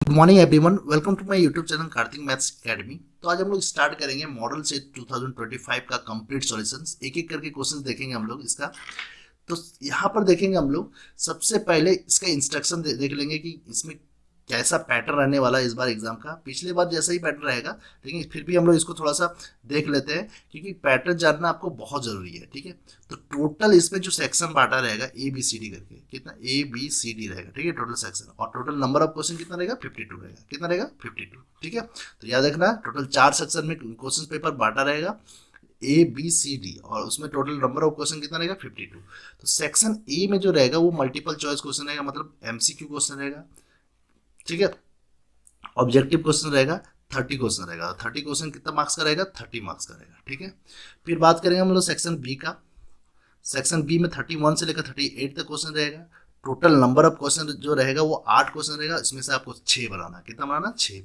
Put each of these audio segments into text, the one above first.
Good morning everyone, welcome to my YouTube channel Kartik maths academy. तो आज हम लोग स्टार्ट करेंगे मॉडल सेट 2025 का कंप्लीट सॉल्यूशंस। एक एक करके क्वेश्चंस देखेंगे हम लोग इसका। तो यहाँ पर देखेंगे हम लोग सबसे पहले इसका इंस्ट्रक्शन देख लेंगे कि इसमें कैसा पैटर्न रहने वाला है इस बार एग्जाम का। पिछले बार जैसा ही पैटर्न रहेगा, लेकिन फिर भी हम लोग इसको थोड़ा सा देख लेते हैं क्योंकि पैटर्न जानना आपको बहुत जरूरी है। ठीक है, तो टोटल इसमें जो सेक्शन बांटा रहेगा ए बी सी डी करके, कितना ए बी सी डी रहेगा। ठीक है, टोटल सेक्शन और टोटल नंबर ऑफ क्वेश्चन कितना रहेगा 52 रहेगा। कितना रहेगा 52। ठीक है, तो याद रखना टोटल 4 सेक्शन में क्वेश्चन पेपर बांटा रहेगा ए बी सी डी और उसमें टोटल नंबर ऑफ क्वेश्चन कितना रहेगा 52। तो सेक्शन ए में जो रहेगा वो मल्टीपल चॉइस क्वेश्चन रहेगा, मतलब एमसीक्यू क्वेश्चन रहेगा। ठीक है, ऑब्जेक्टिव क्वेश्चन रहेगा 30 क्वेश्चन रहेगा। 30 क्वेश्चन कितना मार्क्स का रहेगा 30 मार्क्स का रहेगा। ठीक है, फिर बात करेंगे हम लोग सेक्शन बी का। सेक्शन बी में 31 से लेकर 38 तक क्वेश्चन रहेगा। टोटल नंबर ऑफ क्वेश्चन जो रहेगा वो 8 क्वेश्चन रहेगा। इसमें से आपको 6 बनाना। कितना बनाना 6।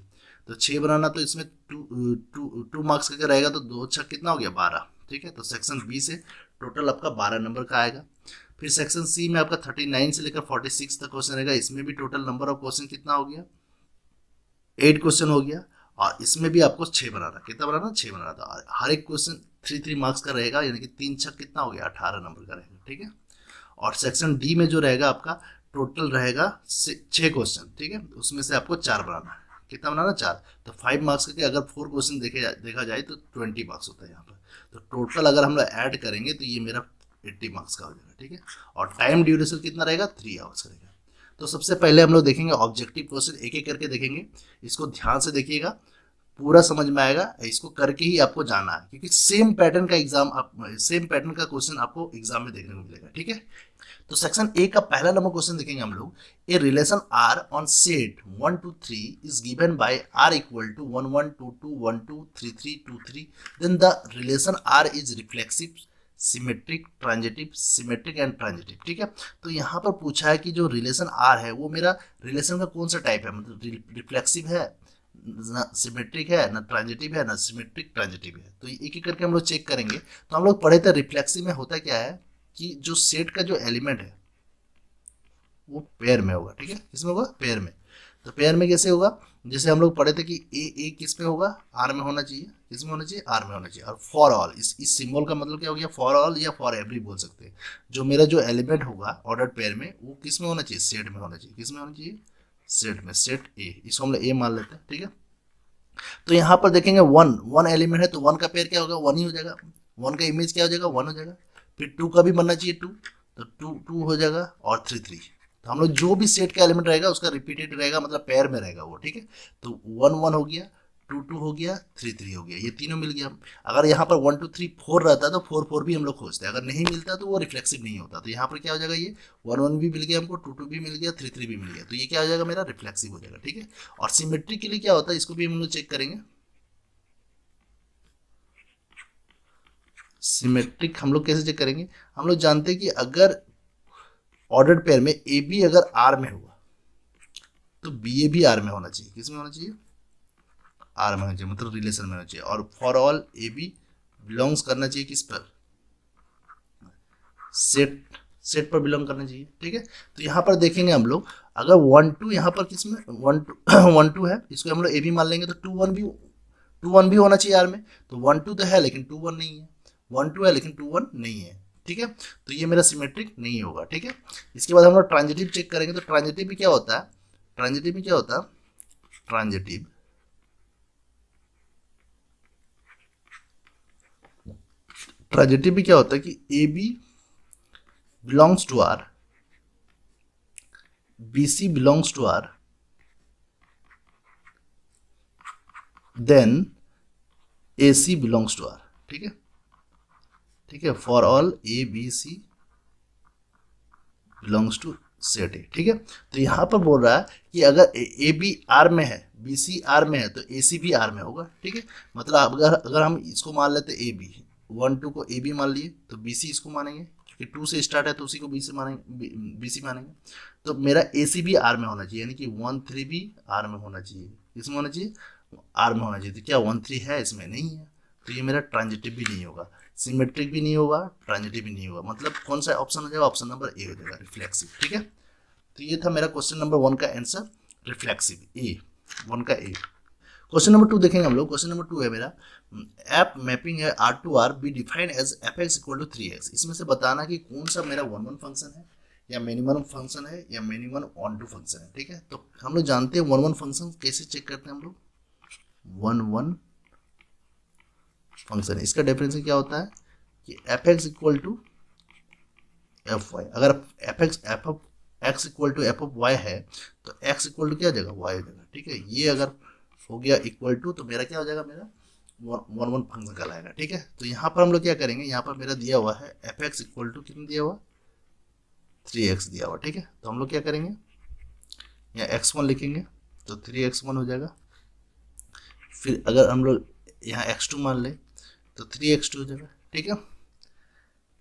तो 6 बनाना, तो इसमें टू मार्क्स का रहेगा, तो 2 6 कितना हो गया 12। ठीक है, तो सेक्शन बी से टोटल आपका 12 नंबर का आएगा। फिर सेक्शन सी में आपका 39 से लेकर 46 तक क्वेश्चन रहेगा। इसमें भी टोटल नंबर ऑफ क्वेश्चन कितना हो गया 8 क्वेश्चन हो गया। और इसमें भी आपको 6 बनाना। कितना बनाना 6 बनाना था। हर एक क्वेश्चन 3 मार्क्स का रहेगा, यानी कि 3 6 कितना हो गया 18 नंबर का रहेगा। ठीक है, और सेक्शन डी में जो रहेगा आपका टोटल रहेगा 6 क्वेश्चन। ठीक है, उसमें से आपको 4 बनाना है। कितना बनाना 4। तो 5 मार्क्स के अगर 4 क्वेश्चन देखा जाए तो 20 मार्क्स होता है यहाँ पर। तो टोटल अगर हम लोग ऐड करेंगे तो ये मेरा 80 मार्क्स का हो जाएगा। ठीक है, और टाइम ड्यूरेशन कितना रहेगा 3 आवर्स का रहेगा। तो सबसे पहले हम लोग देखेंगे ऑब्जेक्टिव क्वेश्चन, एक एक करके देखेंगे। इसको ध्यान से देखिएगा, पूरा समझ में आएगा। इसको करके ही आपको जाना है क्योंकि सेम पैटर्न का एग्जाम सेम पैटर्न का क्वेश्चन आपको एग्जाम में देखने को मिलेगा। ठीक है, तो सेक्शन ए का पहला नंबर क्वेश्चन देखेंगे हम लोग। A relation R on set 1 2 3 is given by R equal to 1 1 2 2 1 2 3 3 2 3। Then the relation R is reflexive symmetric transitive symmetric and transitive. ठीक है, तो यहाँ पर पूछा है कि जो रिलेशन आर है वो मेरा रिलेशन का कौन सा टाइप है, मतलब रिफ्लेक्सिव है ना, सिमेट्रिक है ना, ट्रांजिटिव है ना, सिमेट्रिक ट्रांजिटिव है। तो एक एक करके हम लोग चेक करेंगे। तो हम लोग पढ़े थे रिफ्लेक्सिव में होता क्या है कि जो सेट का जो एलिमेंट है वो पेयर में होगा। ठीक है, किसमें होगा पेयर में। तो पेयर में कैसे होगा, जैसे हम लोग पढ़े थे कि ए किस में होगा आर में होना चाहिए। किस में होना चाहिए आर में होना चाहिए। और फॉर ऑल, इस सिंबल का मतलब क्या हो गया फॉर ऑल या फॉर एवरी बोल सकते हैं। जो मेरा जो एलिमेंट होगा ऑर्डर पेयर में वो किस में होना चाहिए सेट में होना चाहिए। किस में होना चाहिए सेट में, सेट ए। इसको हम लोग ए मान लेते हैं। ठीक है, तो यहाँ पर देखेंगे वन एलिमेंट है तो 1 का पेयर क्या होगा 1 ही हो जाएगा। 1 का इमेज क्या हो जाएगा 1 हो जाएगा। फिर 2 का भी बनना चाहिए 2, तो 2 हो जाएगा और 3 तो हम लोग जो भी सेट का एलिमेंट रहेगा उसका रिपीटेड रहेगा, मतलब पेयर में रहेगा वो। ठीक है, तो 1 1 हो गया, 2 2 हो गया, 3 3 हो गया, ये तीनों मिल गया। अगर यहाँ पर 1 2 3 4 रहता तो 4 4 भी हम लोग खोजते हैं। अगर नहीं मिलता तो वो रिफ्लेक्सिव नहीं होता। तो यहाँ पर क्या हो जाएगा ये 1 1 भी मिल गया हमको, 2 2 भी मिल गया, 3 3 भी मिल गया। तो ये क्या हो जाएगा मेरा रिफ्लेक्सिव हो जाएगा। ठीक है, और सिमेट्री के लिए क्या होता है इसको भी हम लोग चेक करेंगे। सिमेट्रिक हम लोग कैसे चेक करेंगे, हम लोग जानते हैं कि अगर ऑर्डर्ड पेयर में ए बी अगर आर में हुआ तो बी ए भी आर में होना चाहिए। किस में होना चाहिए आर में होना चाहिए, मतलब रिलेशन में होना चाहिए। और for all A B belongs करना चाहिए किस पर सेट पर बिलोंग करना चाहिए। ठीक है, तो यहाँ पर देखेंगे हम लोग अगर 1 2 यहाँ पर किस में 1 2 1 2 है, इसको हम लोग ए बी मान लेंगे। तो 2 1 भी होना चाहिए आर में। तो 1 2 तो है लेकिन 2 1 नहीं है, 1 2 है लेकिन 2 1 नहीं है। ठीक है, तो ये मेरा सिमेट्रिक नहीं होगा। ठीक है, इसके बाद हम लोग ट्रांजिटिव चेक करेंगे। तो ट्रांजिटिव में क्या होता है, ट्रांजिटिव में क्या होता है ट्रांजिटिव में क्या होता है कि A B belongs to R, B C belongs to R, then A C belongs to R. ठीक है, ठीक है, for all A B C belongs to set A. ठीक है, तो यहाँ पर बोल रहा है कि अगर ए बी आर में है बी सी आर में है तो ए सी भी आर में होगा। ठीक है, मतलब अगर हम इसको मान लेते ए बी 1 2 को ए बी मान लिए तो बी सी इसको मानेंगे क्योंकि 2 से स्टार्ट है तो उसी को बी से मानेंगे, बी सी मानेंगे। तो मेरा ए सी भी आर में होना चाहिए, यानी कि 1 3 भी आर में होना चाहिए। इसमें होना चाहिए आर में होना चाहिए। तो क्या 1 3 है इसमें नहीं है, तो ये मेरा ट्रांजिटिव भी नहीं होगा, सिमेट्रिक भी नहीं होगा, ट्रांजिटिव भी नहीं होगा। मतलब कौन सा ऑप्शन हो जाएगा ऑप्शन नंबर ए हो जाएगा रिफ्लेक्सिव। ठीक है, तो ये था मेरा क्वेश्चन नंबर 1 का आंसर रिफ्लेक्सिव ए। वन का ए। क्वेश्चन नंबर 2 देखेंगे हम लोग। क्वेश्चन नंबर 2 है मेरा, एप मैपिंग है R to R be defined as F x equal to 3x। इसमें से बताना कि कौन सा मेरा वन वन फंक्शन है या मिनिमम फंक्शन है या मिनिमम ऑन टू फंक्शन है। ठीक है, तो हम लोग जानते हैं वन वन फंक्शन कैसे चेक करते हैं हम लोग। वन वन फंक्शन, इसका डेफिनेशन क्या होता है कि f x equal to f y. अगर f of x equal to f of y है तो एक्स इक्वल टू क्या हो जाएगा, वाई हो जाएगा। ठीक है, ये अगर हो गया इक्वल टू तो मेरा क्या हो जाएगा, मेरा वन वन फंक्शन कहलाएगा। ठीक है, तो यहाँ पर हम लोग क्या करेंगे, यहाँ पर मेरा दिया हुआ है एफ एक्स इक्वल टू कितना दिया हुआ, 3x दिया हुआ। ठीक है, तो हम लोग क्या करेंगे, यहाँ x1 लिखेंगे तो 3x1 हो जाएगा। फिर अगर हम लोग यहाँ x2 मान ले तो 3x2 हो जाएगा। ठीक है,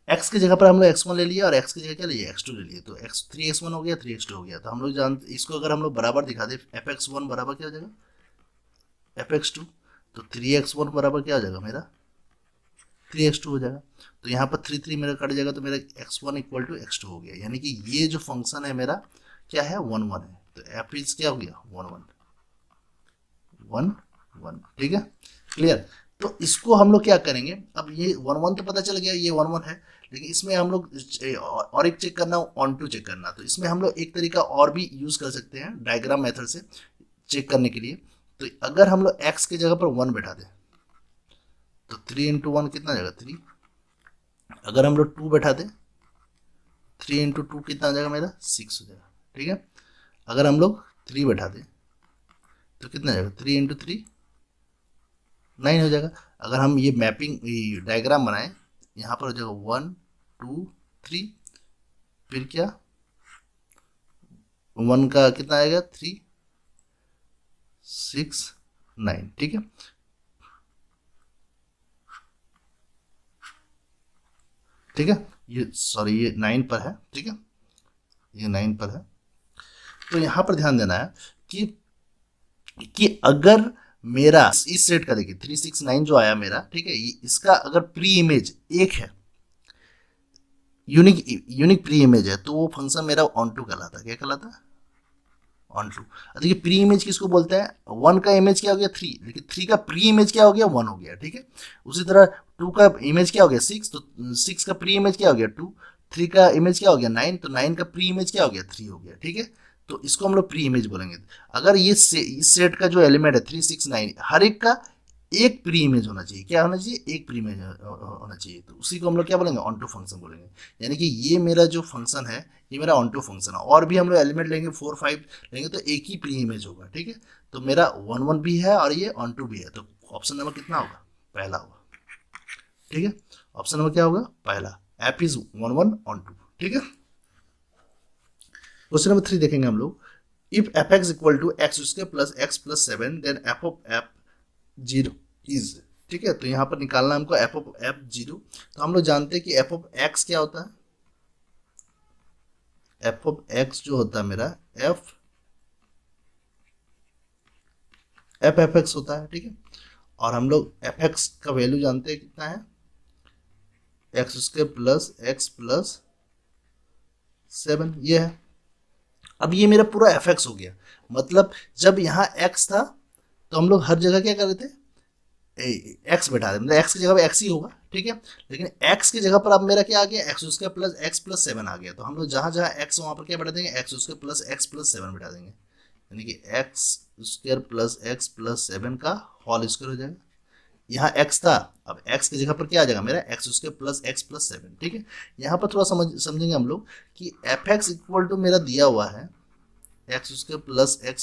x की जगह पर हम लोग x1 ले लिया और x की जगह क्या लिए, x2 ले लिए, तो 3x1 हो गया, 3x2 हो गया। तो हम लोग जानते इसको अगर हम लोग बराबर दिखा दे, fx1 बराबर क्या हो जाएगा, fx2, तो 3x1 बराबर क्या हो जाएगा मेरा, 3x2 हो जाएगा। तो यहाँ पर 3 मेरा कट जाएगा तो मेरा x1 इक्वल टू x2 हो गया। यानी कि ये जो फंक्शन है मेरा क्या है, वन वन है। तो एफ इज क्या हो गया, वन वन वन वन। ठीक है, क्लियर। तो इसको हम लोग क्या करेंगे, अब ये वन वन तो पता चल गया ये वन वन है, लेकिन इसमें हम लोग और एक चेक करना, ऑन टू चेक करना। तो इसमें हम लोग एक तरीका और भी यूज कर सकते हैं डायग्राम मेथड से चेक करने के लिए। तो अगर हम लोग x की जगह पर 1 बैठा दें तो 3 इंटू वन कितना जाएगा, 3। अगर हम लोग 2 बैठा दें, 3 इंटू टू कितना आ जाएगा मेरा, 6 हो जाएगा। ठीक है, अगर हम लोग 3 बैठा दें तो कितना जाएगा, 3 इंटू 3 9 हो जाएगा। अगर हम ये मैपिंग डायग्राम बनाएं, यहाँ पर हो जाएगा 1 2 3, फिर क्या 1 का कितना आएगा, 3 6 9। ठीक है, ठीक है, ये सॉरी ये 9 पर है। ठीक है, ये 9 पर है। तो यहाँ पर ध्यान देना है कि अगर मेरा इस सेट का देखिए 369 जो आया मेरा, ठीक है, इसका अगर प्री इमेज एक है, यूनिक प्री इमेज है, तो वो फंक्शन मेरा ऑन टू कहलाता है। क्या कहलाता है, ऑन टू। देखिए प्री इमेज किसको बोलते हैं, 1 का इमेज क्या हो गया 3, लेकिन 3 का प्री इमेज क्या हो गया, 1 हो गया। ठीक है, उसी तरह 2 का इमेज क्या हो गया 6, तो 6 का प्री इमेज क्या हो गया 2, 3 का इमेज क्या हो गया 9, तो 9 का प्री इमेज क्या हो गया 3 हो गया। ठीक है, तो इसको हम लोग प्री इमेज बोलेंगे। अगर ये इस सेट का जो एलिमेंट है 3 6 9, हर एक का एक प्री इमेज होना चाहिए। क्या होना चाहिए, एक प्री इमेज होना चाहिए, तो उसी को हम लोग क्या बोलेंगे, ऑन टू फंक्शन बोलेंगे। यानी कि ये मेरा जो फंक्शन है ये मेरा ऑन टू फंक्शन है। और भी हम लोग एलिमेंट लेंगे 4 5 लेंगे तो एक ही प्री इमेज होगा। ठीक है, तो मेरा 1 1 भी है और ये ऑन टू भी है, तो ऑप्शन नंबर कितना होगा, पहला होगा। ठीक है, ऑप्शन नंबर क्या होगा, पहला, एप इज 1 1 ऑन टू। ठीक है, क्वेश्चन नंबर 3 देखेंगे हम लोग। If F x equal to X square plus X plus 7 then F of F 0 is. ठीक है, तो यहाँ पर निकालना हमको एफ ऑफ एफ 0। तो हम लोग जानते हैं कि एफ ऑफ एक्स क्या होता है, एफ ऑफ एक्स जो होता है मेरा एफ एफ एक्स होता है। ठीक है, और हम लोग एफ एक्स का वैल्यू जानते हैं कितना है, x square plus X plus 7 ये है। अब ये मेरा पूरा एफ एक्स हो गया, मतलब जब यहाँ एक्स था तो हम लोग हर जगह क्या कर रहे थे, एक्स बैठा दे, मतलब एक्स की जगह पे एक्स ही होगा। ठीक है, लेकिन एक्स की जगह पर अब मेरा क्या आ गया, एक्स प्लस 7 आ गया। तो हम लोग जहाँ जहाँ एक्स वहाँ पर क्या बैठा देंगे, एक्स प्लस 7 बैठा देंगे। यानी कि एक्स प्लस 7 का होल स्क्वायर हो जाएगा। यहाँ एक्स था, अब एक्स की जगह पर क्या आ जाएगा मेरा, एक्स प्लस 7। ठीक है, यहाँ पर थोड़ा समझेंगे हम लोग कि एफ एक्स इक्वल टू मेरा दिया हुआ है एक्स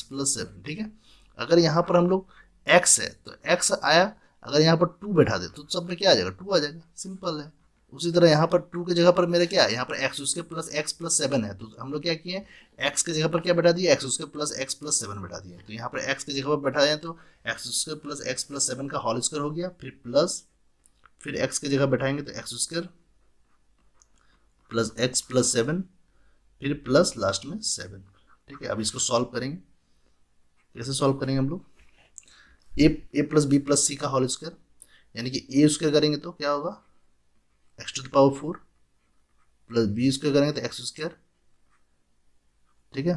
प्लस 7। ठीक है, अगर यहाँ पर हम लोग एक्स है तो एक्स आया, अगर यहाँ पर 2 बैठा दे तो सब में क्या आ जाएगा, 2 आ जाएगा, सिंपल है। उसी तरह यहाँ पर 2 की जगह पर मेरा क्या है, यहाँ पर एक्स प्लस 7 है, तो हम लोग क्या किए, एक्स की जगह पर क्या बैठा दिए, एक्स प्लस 7 बैठा दिए। तो यहाँ पर एक्स की जगह पर बैठा दिए तो एक्स प्लस 7 का होल स्क्वायर हो गया, फिर प्लस, फिर एक्स की जगह बैठाएंगे तो x square plus X plus 7, फिर प्लस लास्ट में 7। ठीक है, अब इसको सॉल्व करेंगे। कैसे सॉल्व करेंगे हम लोग, ए प्लस बी प्लस सी का होल स्क्वायर, यानी कि ए स्क्वायर करेंगे तो क्या होगा, X to the power 4 plus B square करेंगे तो एक्स स्क्वायर। ठीक है,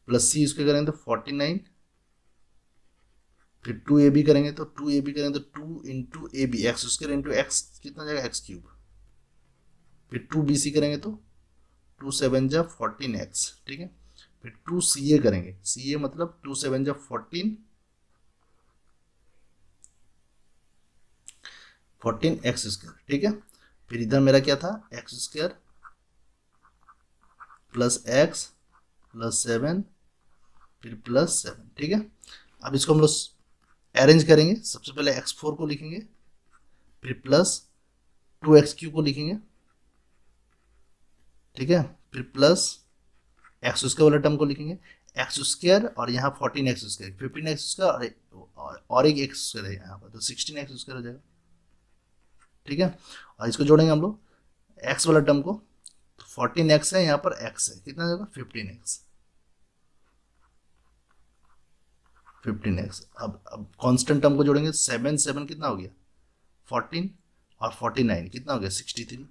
प्लस सी स्क्वायर करेंगे तो 49 फिर 2ab करेंगे तो 2ab करेंगे तो 2 into A B X square into X कितना जाएगा एक्स क्यूब। फिर 2bc करेंगे तो 2 7 जा 14x, ठीक है। फिर 2ca करेंगे, ca मतलब 2 7 जा 14 14x स्क्वायर, ठीक है। फिर इधर मेरा क्या था x square plus X plus 7 फिर प्लस 7, ठीक है। अब इसको हम लोग अरेंज करेंगे, सबसे पहले x4 को लिखेंगे, फिर प्लस 2x3 को लिखेंगे, ठीक है। फिर प्लस एक्स स्क्वायर वाला टर्म को लिखेंगे, एक्स स्क्वायर और यहाँ 14x स्क्वायर 15x स्क्वायर और एक एक्स स्क्वायर है यहाँ पर, तो 16x स्क्वायर हो जाएगा, ठीक है। और इसको जोड़ेंगे हम लोग एक्स वाला टर्म को, तो 14x है यहाँ पर x है, कितना जाएगा 15x। अब कांस्टेंट टर्म को जोड़ेंगे, 7 7 कितना हो गया 14 और 49 कितना हो गया 63,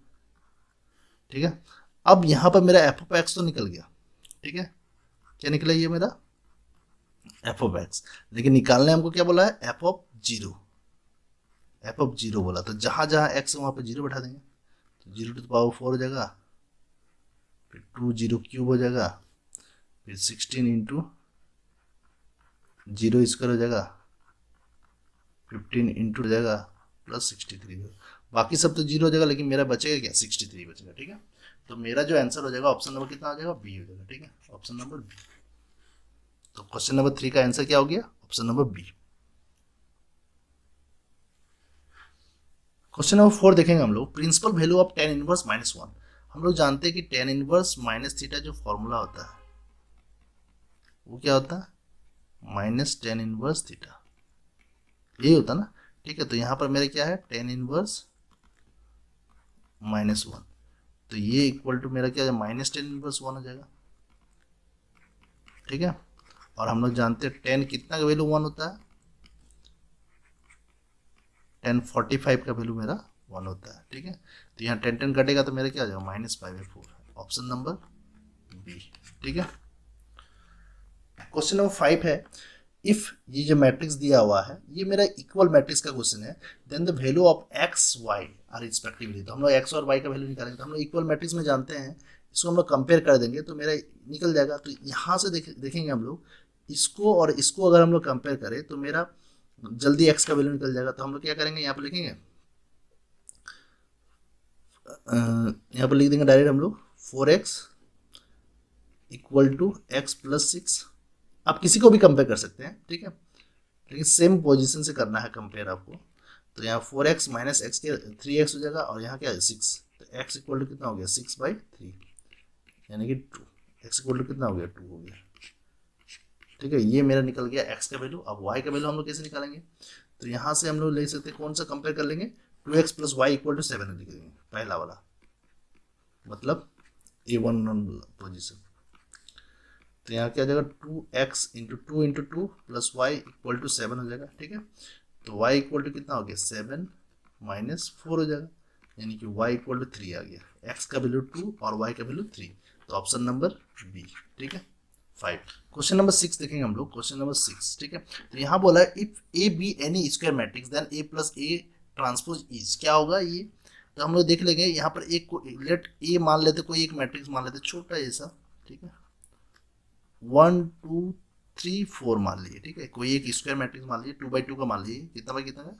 ठीक है। अब यहाँ पर मेरा एफ ऑफ एक्स तो निकल गया, ठीक है। क्या निकला ये मेरा एफ ऑफ एक्स, लेकिन निकालने हमको क्या बोला है एफ ऑफ जीरो बोला, तो जहाँ जहाँ एक्स है वहाँ पे जीरो बैठा देंगे, तो 0 to the power 4 हो जाएगा, फिर 2 0 क्यूब हो जाएगा, फिर 16 इंटू 0 स्क्वायर हो जाएगा, 15 इंटू हो जाएगा प्लस 63, बाकी सब तो जीरो हो जाएगा, लेकिन मेरा बचेगा क्या 63 बचेगा, ठीक है। तो मेरा जो आंसर हो जाएगा ऑप्शन नंबर कितना हो जाएगा बी हो जाएगा, ठीक है, ऑप्शन नंबर बी। तो क्वेश्चन नंबर 3 का आंसर क्या हो गया option number B. Question number 4 देखेंगे हम लोग, principal value of tan inverse -1। हम लोग जानते हैं कि tan इनवर्स माइनस थीटा जो फॉर्मूला होता है वो क्या होता है माइनस tan इनवर्स थीटा, ये होता ना, ठीक है। तो यहाँ पर मेरे क्या है tan इनवर्स -1, तो ये इक्वल टू मेरा क्या है माइनस tan इनवर्स 1 हो जाएगा, ठीक है। और हम लोग जानते हैं tan कितना का वैल्यू 1 होता है, tan 45 का वैल्यू मेरा 1 होता है, ठीक है। तो यहाँ 10 10 कटेगा तो मेरा क्या आ जाएगा -5/4, ऑप्शन नंबर बी, ठीक है। क्वेश्चन नंबर 5 है, इफ ये जो मैट्रिक्स दिया हुआ है ये मेरा इक्वल मैट्रिक्स का क्वेश्चन है, then the value of X Y are respectively, तो हम लोग एक्स और वाई का वैल्यू निकालेंगे, तो हम लोग इक्वल मैट्रिक्स में जानते हैं, इसको हम लोग कंपेयर कर देंगे तो मेरा निकल जाएगा। तो यहाँ से देखेंगे हम लोग इसको और इसको अगर हम लोग कंपेयर करें तो मेरा जल्दी एक्स का वैल्यू निकल जाएगा। तो हम लोग क्या करेंगे यहाँ पर लिखेंगे, यहाँ पर लिख देंगे डायरेक्ट हम लोग 4x equal to x plus 6। आप किसी को भी कंपेयर कर सकते हैं, ठीक है, लेकिन सेम पोजीशन से करना है कंपेयर आपको। तो यहाँ 4x माइनस एक्स के 3x हो जाएगा, और यहाँ क्या है 6, तो x इक्वल टू कितना हो गया 6/3, यानी कि 2, x इक्वल टू कितना हो गया 2 हो गया, ठीक है। ये मेरा निकल गया x का वैल्यू। अब y का वैल्यू हम लोग कैसे निकालेंगे, तो यहाँ से हम लोग ले सकते हैं, कौन सा कंपेयर कर लेंगे 2x plus Y equal to 7 लिख देंगे, पहला वाला मतलब A1 पोजिशन। तो यहाँ क्या हो जाएगा 2x into 2 plus Y equal to 7 हो जाएगा, ठीक है। तो y इक्वल टू कितना हो गया 7 माइनस 4 हो जाएगा, यानी कि y इक्वल टू 3 आ गया, x का वैल्यू 2 और y का वैल्यू 3, तो ऑप्शन नंबर बी, ठीक है 5। क्वेश्चन नंबर 6 देखेंगे हम लोग, क्वेश्चन नंबर 6, ठीक है। तो यहाँ बोला है if A B any square matrix then A plus A transpose is, क्या होगा ये, तो हम लोग देख लेंगे यहाँ पर एक को लेट ए मान लेते, कोई एक मैट्रिक्स मान लेते छोटा जैसा, ठीक है 1 2 3 4 मान लिए, ठीक है, कोई एक स्क्वायर मैट्रिक्स मान लिए 2/2 का मान लिए, कितना बाई कितना का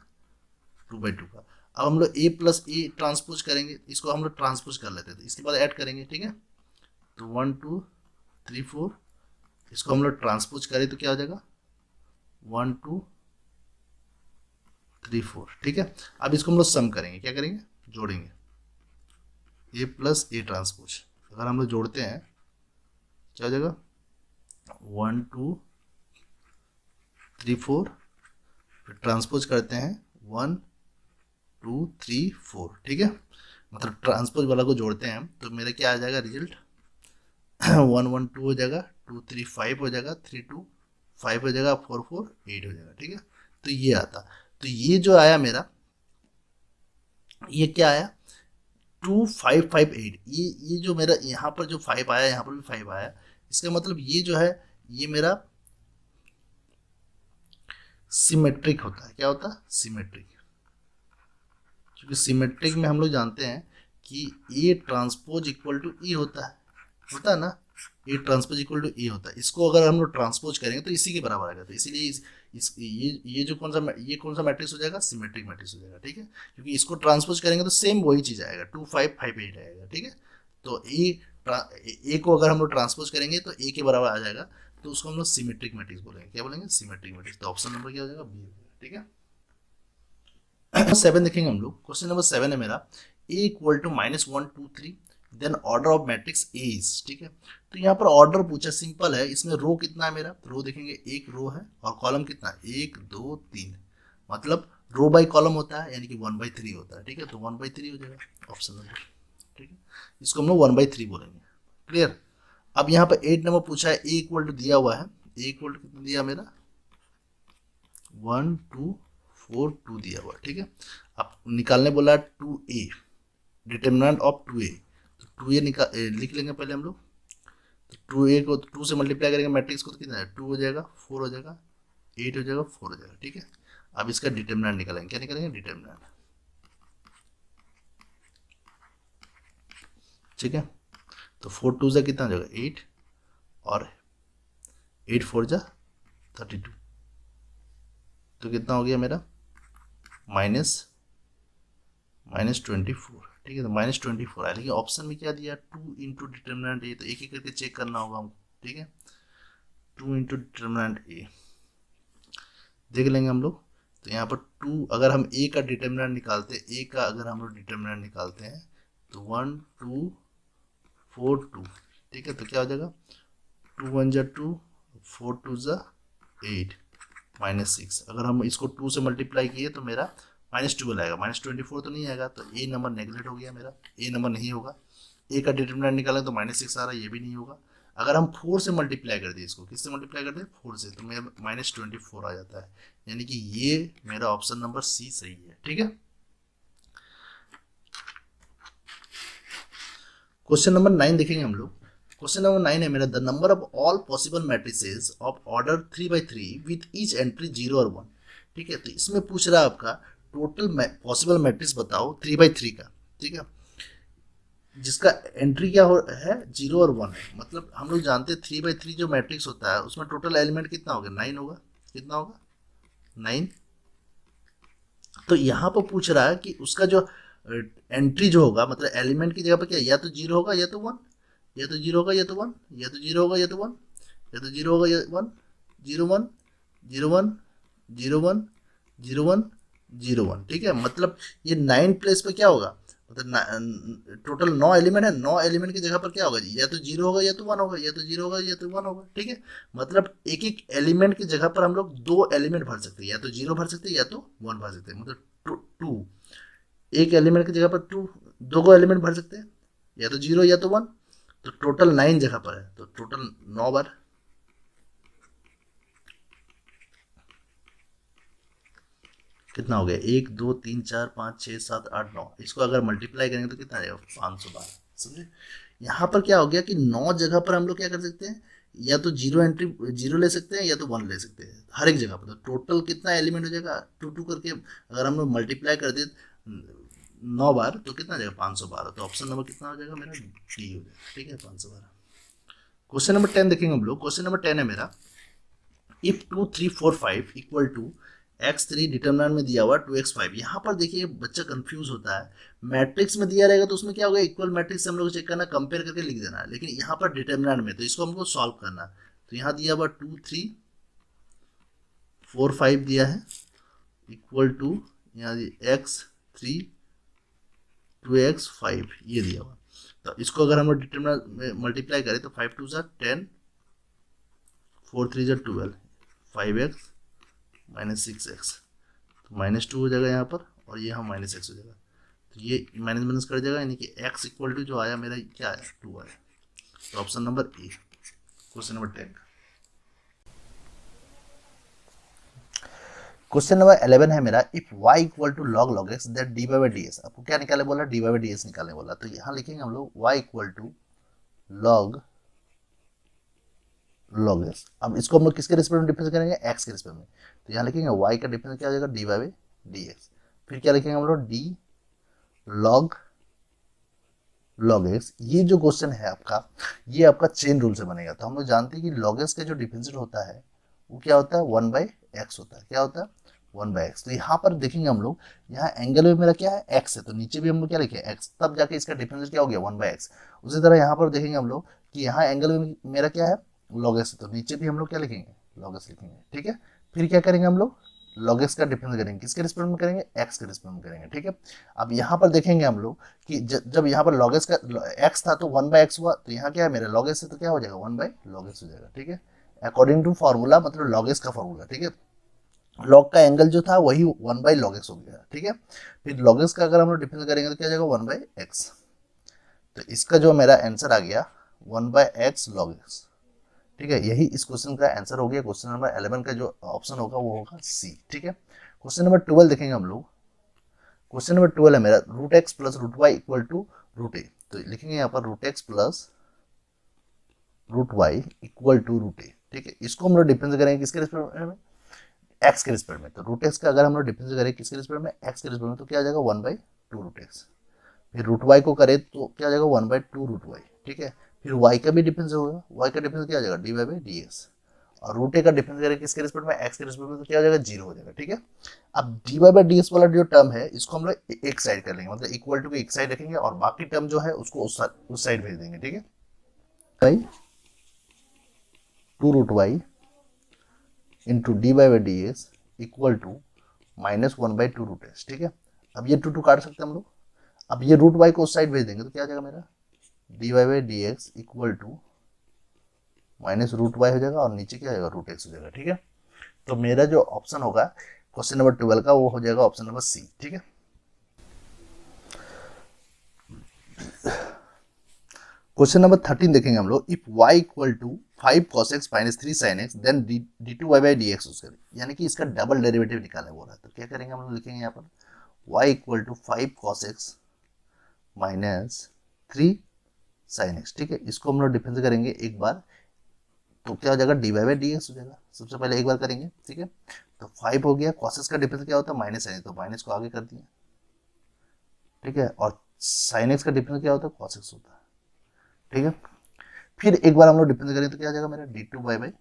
2/2 का। अब हम लोग ए प्लस ए ट्रांसपोज करेंगे, इसको हम लोग ट्रांसपोज कर लेते थे, इसके बाद ऐड करेंगे, ठीक है। तो 1 2 3 4 इसको हम लोग ट्रांसपोज करें तो क्या हो जाएगा 1 2 3 4, ठीक है। अब इसको हम लोग सम करेंगे, क्या करेंगे जोड़ेंगे ए प्लस ए ट्रांसपोज, अगर हम लोग जोड़ते हैं क्या हो जाएगा 1 2 3 4, फिर ट्रांसपोज करते हैं 1 2 3 4, ठीक है, मतलब ट्रांसपोज वाला को जोड़ते हैं तो मेरा क्या आ जाएगा रिजल्ट 1 1 2 हो जाएगा, 2 3 5 हो जाएगा, 3 2 5 हो जाएगा, 4 4 8 हो जाएगा, ठीक है। तो ये आता, तो ये जो आया मेरा ये क्या आया 2 5 5 8, ये जो मेरा यहाँ पर जो 5 आया यहाँ पर भी 5 आया, इसका मतलब ये जो है ये मेरा सिमेट्रिक होता है। क्या होता है? सिमेट्रिक। क्योंकि सिमेट्रिक में हम लोग जानते हैं कि ए ट्रांसपोज इक्वल टू ई होता है ना, ए ट्रांसपोज इक्वल टू ए होता है। इसको अगर हम लोग ट्रांसपोज करेंगे तो इसी के बराबर आएगा। तो इसीलिए ये जो कौन सा मैट्रिक्स हो जाएगा? सिमेट्रिक मैट्रिक्स हो जाएगा। ठीक है, क्योंकि इसको ट्रांसपोज करेंगे तो सेम वही चीज आएगा, 2 5 5 8 आएगा। ठीक है, तो ए को अगर हम लोग ट्रांसपोज करेंगे तो ए के बराबर आ जाएगा, तो उसको हम लोग सिमेट्रिक मैट्रिक्स बोलेंगे। क्या बोलेंगे? Symmetric matrix. तो ऑप्शन नंबर क्या हो जाएगा? बी। ठीक है, 7 देखेंगे हम लोग। क्वेश्चन नंबर 7 है मेरा, a इक्वल टू -1 2 3 देन order of matrix A is. ठीक है, तो यहाँ पर ऑर्डर पूछा, सिंपल है। इसमें रो कितना है मेरा? रो देखेंगे, एक रो है, और कॉलम कितना है? 1 2 3, मतलब रो बाई कॉलम होता है, यानी कि 1/3 होता है। ठीक है, तो 1/3 हो जाएगा ऑप्शन नंबर। ठीक है, इसको हम लोग 1/3 बोलेंगे। क्लियर। अब यहाँ पर 8 नंबर पूछा है, ए इक्वल टू दिया हुआ है, ए इक्वल टू कितना दिया मेरा? 1 2 4 2 दिया हुआ। ठीक है, अब निकालने बोला 2a, डिटर्मिनेंट ऑफ 2a। तो 2a लिख लेंगे पहले हम लोग। तो 2a को 2 से मल्टीप्लाई करेंगे मैट्रिक्स को, तो कितना है? 2 हो जाएगा, 4 हो जाएगा, 8 हो जाएगा, 4 हो जाएगा। ठीक है, अब इसका डिटर्मिनेंट निकालेंगे। क्या निकालेंगे? डिटर्मिनेंट। ठीक है, तो 4 2 से कितना हो जाएगा? 8, और 8 4 जा 32, तो कितना हो गया मेरा? -24। ठीक है, तो -24 आया, लेकिन ऑप्शन में क्या दिया? 2 इंटू डिटर्मिनेंट ए, तो एक एक करके चेक करना होगा हमको। ठीक है, 2 इंटू डिटर्मिनेंट ए देख लेंगे हम लोग। तो यहाँ पर 2, अगर हम ए का डिटर्मिनेंट निकालते हैं, ए का अगर हम लोग डिटर्मिनेंट निकालते हैं तो 1 2 4 2। ठीक है, तो क्या हो जाएगा? 2 1 जा 2, 4 2 जा 8, -6। अगर हम इसको 2 से मल्टीप्लाई किए तो मेरा -12 आएगा, -24 तो नहीं आएगा। तो ए नंबर नेगलेक्ट हो गया मेरा, ए नंबर नहीं होगा। ए का डिटर्मिनेंट निकाला तो -6 आ रहा है, ये भी नहीं होगा। अगर हम 4 से मल्टीप्लाई कर दें, इसको किससे मल्टीप्लाई कर दें? 4 से, तो मेरा -24 आ जाता है, यानी कि ये मेरा ऑप्शन नंबर सी सही है। ठीक है, क्वेश्चन नंबर 9 देखेंगे हम लोग। क्वेश्चन नंबर 9 है मेरा, the number of all possible matrices of order 3/3 with each entry 0 और 1। ठीक है, तो इसमें पूछ रहा है आपका टोटल पॉसिबल मैट्रिक्स बताओ 3/3 का। ठीक है, जिसका एंट्री क्या है? 0 और 1 है। मतलब हम लोग जानते हैं 3/3 जो मैट्रिक्स होता है उसमें टोटल एलिमेंट कितना होगा? 9 होगा। कितना होगा? 9। तो यहाँ पर पूछ रहा है कि उसका जो एंट्री जो होगा, मतलब एलिमेंट की जगह पर क्या, या तो 0 होगा या तो 1, या तो 0 होगा या तो 1, या तो 0 होगा या तो 1, या तो 0 होगा या 1, 0 1 0 1 0 1 0 1 0 1। ठीक है, मतलब ये 9 प्लेस पे क्या होगा? मतलब टोटल 9 एलिमेंट है, 9 एलिमेंट की जगह पर क्या होगा? या तो 0 होगा या तो 1 होगा, या तो 0 होगा या तो 1 होगा। ठीक है, मतलब एक एक एलिमेंट की जगह पर हम लोग 2 एलिमेंट भर सकते हैं, या तो 0 भर सकते हैं या तो 1 भर सकते हैं। मतलब 2, एक एलिमेंट की जगह पर 2, 2 को एलिमेंट भर सकते हैं, या तो 0 या तो 1। तो टोटल 9 जगह पर है, तो टोटल 9 बार। कितना हो गया? 1 2 3 4 5 6 7 8 9। इसको अगर मल्टीप्लाई करेंगे तो कितना आएगा? 512। समझे? यहाँ पर क्या हो गया कि 9 जगह पर हम लोग क्या कर सकते हैं? या तो 0 एंट्री 0 ले सकते हैं, या तो 1 ले सकते हैं, हर एक जगह पर। तो टोटल कितना एलिमेंट हो जाएगा? 2 2 करके अगर हम लोग मल्टीप्लाई कर दे 9 बार, तो कितना आ जाएगा? 512। तो ऑप्शन नंबर कितना हो जाएगा मेरा? डी हो जाएगा। ठीक है, 512। क्वेश्चन नंबर 10 देखेंगे हम लोग। क्वेश्चन नंबर 10 है मेरा, if 2 3 4 5 equal to x3 determinant में दिया हुआ 2x5। यहाँ पर देखिए बच्चा कंफ्यूज होता है, मैट्रिक्स में दिया रहेगा तो उसमें क्या होगा? इक्वल मैट्रिक्स से हम लोग चेक करना, कंपेयर करके लिख देना है। लेकिन यहाँ पर डिटर्मिनेंट में, तो इसको हमको सॉल्व करना है। तो यहाँ दिया हुआ 2 3 4 5 दिया है, इक्वल टू यहाँ x3 2x5 ये दिया हुआ। तो इसको अगर हम लोग डिटर्मिनेंट में मल्टीप्लाई करें तो 5 2 10, 4 3 12, 5x -6x, तो -2 हो जाएगा यहाँ पर, और ये हम -x हो जाएगा। तो ये माइनस माइनस कर जाएगा, यानी कि x इक्वल टू जो आया मेरा क्या आया? 2 आया। तो option number A, question number 10 का। क्वेश्चन नंबर 11 है मेरा, if y equal to log x that dy by D S. आपको क्या निकाले बोला? dy बाई डी एस निकालने बोला। तो यहाँ लिखेंगे हम लोग y equal to log X. अब इसको हम लोग किसके रिस्पेक्ट में डिफरेंस करेंगे, एक्स के रिस्पेक्ट में। तो यहाँ लिखेंगे वाई का डिफरेंस क्या हो जाएगा, D Y by D X. फिर क्या लिखेंगे हम लोग, डी लॉग लॉग एक्स। ये जो क्वेश्चन है आपका, ये आपका चेन रूल से बनेगा। तो हम लोग जानते हैं कि लॉग एक्स का जो डिफरेंशिएट होता है वो क्या होता है, 1/x होता है। क्या होता है, 1/x। तो यहाँ पर देखेंगे हम लोग, यहाँ एंगल में मेरा क्या है, x है, तो नीचे भी हम लोग क्या लिखे x, तब जाके इसका डिफरेंशिएट क्या हो गया, 1/x। उसी तरह यहाँ पर देखेंगे हम लोग कि यहाँ एंगल में मेरा क्या है, log x, तो नीचे भी हम लोग क्या लिखेंगे, log x लिखेंगे। ठीक है, फिर क्या करेंगे हम लोग, log x का डिफरेंस करेंगे, किसके रिस्पेक्ट में करेंगे, x के रिस्पेक्ट में करेंगे। ठीक है, अब यहाँ पर देखेंगे हम लोग कि जब यहाँ पर log x का x था तो 1/x हुआ, तो यहाँ क्या है मेरा log x है, तो क्या हो जाएगा 1/log x हो जाएगा। ठीक है, अकॉर्डिंग टू फॉर्मूला, मतलब log x का फॉर्मूला। ठीक है, लॉग का एंगल जो था वही 1/log x हो गया। ठीक है, फिर log x का अगर हम लोग डिफरेंस करेंगे तो क्या हो जाएगा 1/x। तो इसका जो मेरा आंसर आ गया 1/x log x। ठीक है, यही इस क्वेश्चन का आंसर हो गया। क्वेश्चन नंबर 11 का जो ऑप्शन होगा वो होगा सी। ठीक है, क्वेश्चन नंबर 12 देखेंगे हम लोग। क्वेश्चन नंबर 12 है मेरा, root x plus root y equal to root a. तो लिखेंगे यहाँ पर root x plus root y equal to root a. ठीक है, इसको हम लोग डिफरेंस करेंगे किसके रिस्पेक्ट में, एक्स के रिस्पेक्ट में। तो रूट एक्स का अगर हम लोग डिफरेंस करें किसके रिस्पेक्ट में, एक्स के रिस्पेक्ट में, तो क्या आ जाएगा 1/2 रूट एक्स। फिर रूट वाई को करें तो क्या आ जाएगा 1/2 रूट वाई। ठीक है, फिर वाई का भी डिफरेंस होगा, वाई का डिफरेंस क्या आ जाएगा, D Y by D X. और रूट ए का डिफरेंस करें किसके रिस्पेक्ट में, एक्स के रिस्पेक्ट में, तो क्या हो जाएगा 0 हो जाएगा। ठीक है, अब D Y by D X वाला जो टर्म है इसको हम लोग एक साइड कर लेंगे, मतलब इक्वल टू को एक साइड रखेंगे और बाकी टर्म जो है उसको उस साइड भेज देंगे। ठीक है, by 2 root Y into D Y by D X equal to -1/2 root X. ठीक है, अब ये 2 काट सकते हैं हम लोग। अब ये रूट वाई को उस साइड भेज देंगे तो क्या आ जाएगा मेरा, D Y by D X equal to minus root Y हो जाएगा और नीचे क्या आएगा, रूट एक्स हो जाएगा। ठीक है, तो मेरा जो ऑप्शन होगा क्वेश्चन नंबर 12 का वो हो जाएगा ऑप्शन नंबर सी। ठीक है, क्वेश्चन नंबर 13 देखेंगे हम लोग। If y equal to 5 cos x minus 3 sin x then d2y by D X उसका, यानी कि इसका डबल डेरिवेटिव निकालना बोल रहा है। तो क्या करेंगे हम लोग, लिखेंगे यहाँ पर y equal to 5 cos x minus 3 sin x। ठीक है, इसको हम लोग डिफरेंस करेंगे एक बार, तो क्या हो जाएगा D Y by D X हो जाएगा। सबसे पहले एक बार करेंगे। ठीक है, तो 5 हो गया, cos x का डिफरेंस क्या होता है, माइनस sin x, तो माइनस को आगे कर दिया। ठीक है, और sin x का डिफरेंस क्या होता है, cos x होता है। ठीक है, फिर एक बार हम लोग डिफरेंस करें तो क्या आ जाएगा मेरा d2y बाई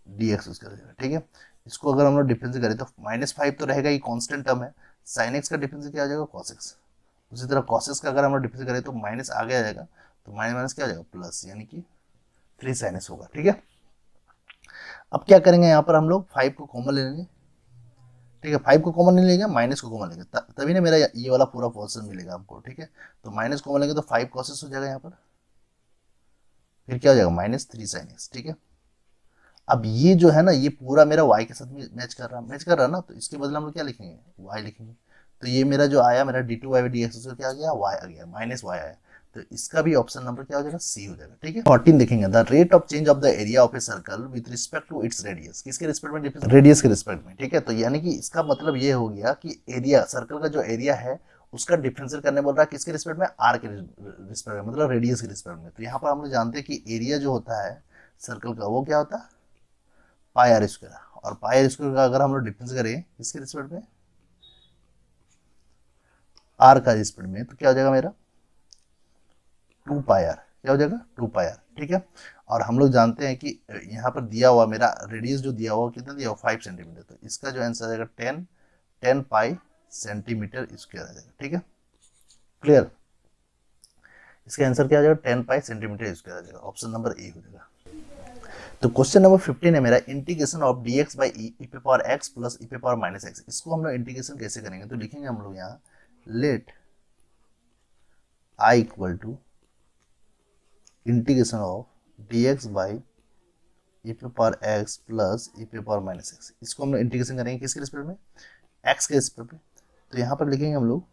डी एक्स उसका जाएगा। ठीक है, इसको अगर हम लोग डिफरेंस करें तो -5 तो रहेगा, ये कांस्टेंट टर्म है। sin x का डिफरेंस क्या आ जाएगा, cos x। उसी तरह cos x का अगर हम लोग डिफरेंस करें तो माइनस आगे आ जाएगा, तो माइनस माइनस क्या आ जाएगा, प्लस, यानी कि 3 sin x होगा। ठीक है, अब क्या करेंगे, यहाँ पर हम लोग 5 को कॉमन ले लेंगे। ठीक है, 5 को कॉमन नहीं लेंगे, माइनस को कॉमन लेंगे, तभी ना मेरा ये वाला पूरा पोर्शन मिलेगा हमको। ठीक है, तो माइनस कॉमन लेंगे तो 5 cos x हो जाएगा यहाँ पर, फिर क्या हो जाएगा -3 sin x। ठीक है, अब ये जो है ना, ये पूरा मेरा y के साथ मैच कर रहा ना, तो इसके बदले हम लोग क्या लिखेंगे, y लिखेंगे। तो ये मेरा जो आया मेरा d2y बाई डी एक्स, उसका क्या आ गया, y आ गया, -y आया। तो इसका भी ऑप्शन नंबर क्या हो जाएगा, सी हो जाएगा। ठीक है, 14 देखेंगे, the rate of change of the area of a circle with respect to its radius, किसके रिस्पेक्ट में, डिफरेंस रेडियस के रिस्पेक्ट में। ठीक है, तो यानी कि इसका मतलब ये हो गया कि एरिया, सर्कल का जो एरिया है उसका डिफरेंशिएट करने बोल रहा है किसके रिस्पेक्ट में, आर के रिस्पेक्ट में, मतलब रेडियस के रिस्पेक्ट में। तो यहाँ पर हम लोग जानते हैं कि एरिया जो होता है सर्कल का वो क्या होता है, पाई आर स्क्वायर। और पाई आर स्क्वायर का अगर हम लोग डिफरेंस करें किसके रिस्पेक्ट में, आर का रिस्पेक्ट में, तो क्या हो जाएगा मेरा 2 पाई आर। क्या हो जाएगा 2 पाई आर। ठीक है, और हम लोग जानते हैं कि यहाँ पर दिया हुआ मेरा रेडियस जो दिया हुआ कितना दिया हुआ, 5 सेंटीमीटर। तो इसका जो आंसर आ जाएगा 10 पाई सेंटीमीटर स्क्वायर आ जाएगा। ठीक है, क्लियर, इसका आंसर क्या आ जाएगा 10 पाई सेंटीमीटर स्क्वायर आ जाएगा, ऑप्शन नंबर ए हो जाएगा। तो क्वेश्चन नंबर 15 है मेरा, integration of d x by e पे पावर एक्स प्लस ई पे पावर माइनस एक्स। इसको हम लोग इंटीग्रेशन कैसे करेंगे, तो लिखेंगे हम लोग यहाँ let I equal to integration of d x by e पे पावर एक्स प्लस ई पे पावर माइनस एक्स। इसको हम लोग इंटीग्रेशन करेंगे किसके रिस्पेक्ट में, एक्स के रिस्पेक्ट में। तो यहाँ पर लिखेंगे हम लोग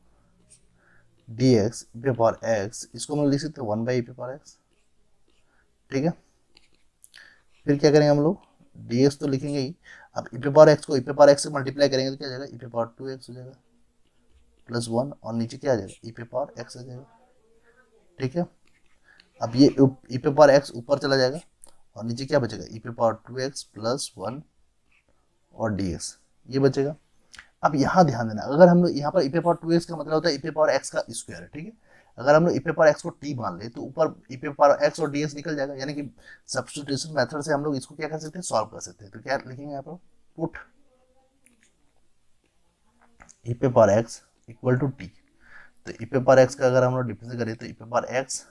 डी एक्स ई पे पावर एक्स, इसको हम लोग लिख सकते हैं 1 बाई ई पे पावर एक्स। ठीक है, फिर क्या करेंगे हम लोग, डी एक्स तो लिखेंगे ही, अब ई पे पावर एक्स को ई पे पावर एक्स से मल्टीप्लाई करेंगे तो क्या आ जाएगा, ई पे पावर 2x हो जाएगा प्लस 1, और नीचे क्या आ जाएगा, ई पे पावर एक्स आ जाएगा। ठीक है, अब ये ई पे पावर एक्स ऊपर चला जाएगा और नीचे क्या बचेगा, ई पे पावर 2x प्लस 1 और dx, ये बचेगा। अब यहाँ ध्यान देना, अगर हम लोग यहाँ पर ई पे पावर 2x का मतलब होता है ई पे पावर x का स्क्वायर है, ठीक है। अगर हम लोग ई पे पावर x को t मान ले तो ऊपर ई पे पावर x और dx निकल जाएगा, यानी कि सब्स्टिट्यूशन मेथड से हम लोग इसको क्या कर सकते हैं, सॉल्व कर सकते हैं। तो क्या लिखेंगे यहाँ पर, पुट ई पे power x equal to t। तो ई पे पावर x का अगर हम लोग डिफरेंस करें तो ई पे पावर x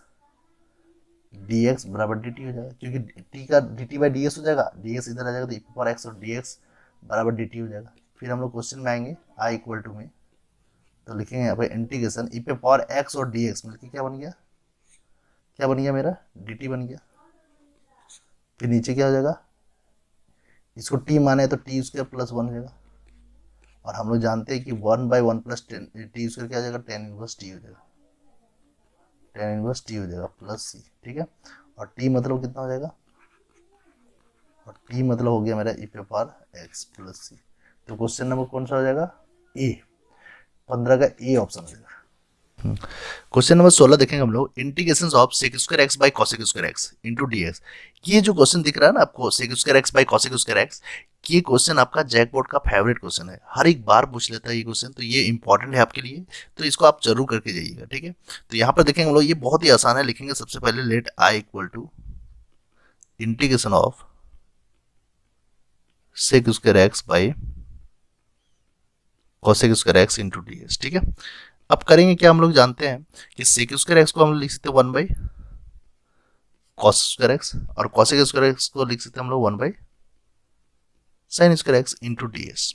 dx बराबर dt हो जाएगा, क्योंकि t का dt बाई ds हो जाएगा, ds इधर आ जाएगा तो ई पे पावर x और dx बराबर dt हो जाएगा। फिर हम लोग क्वेश्चन में आएंगे i इक्वल टू में, तो लिखेंगे यहाँ पे इंटीग्रेशन ई पे पावर x और dx मिलकर क्या बन गया, क्या बन गया मेरा, dt बन गया। फिर नीचे क्या हो जाएगा, इसको t माने तो टी स्क्वायर प्लस 1 हो जाएगा, और हम लोग जानते हैं कि 1 बाई 1 प्लस टी स्क्वायर क्या हो जाएगा, टेन इनवर्स टी हो जाएगा, टेन इनवर्स टी हो जाएगा प्लस सी, ठीक है। और टी मतलब कितना हो जाएगा, और टी मतलब हो गया मेरा ई पे पावर एक्स प्लस सी। तो क्वेश्चन नंबर कौन सा हो जाएगा, ए, 15 का ए ऑप्शन हो जाएगा। क्वेश्चन नंबर 16 देखेंगे हम लोग, integration of sec square X by cosec square X into DX. ये जो क्वेश्चन दिख रहा है ना आपको, sec square X by cosec square X, ये क्वेश्चन आपका जैकपॉट का फेवरेट क्वेश्चन है, हर एक बार पूछ लेता है ये क्वेश्चन, तो ये इंपॉर्टेंट है आपके लिए, तो इसको आप जरूर करके जाइएगा, ठीक है। तो यहाँ पर देखेंगे हम लोग, ये बहुत ही आसान है, लिखेंगे सबसे पहले let I equal to integration of sec square X by cosec square X into DX, ठीक है। अब करेंगे क्या, हम लोग जानते हैं कि सेक स्क्वायर एक्स को हम लिख सकते हैं 1 बाई कॉस स्क्वायर एक्स, और कॉसेक स्क्वायर एक्स को लिख सकते हैं हम लोग 1 by sine square X into DS.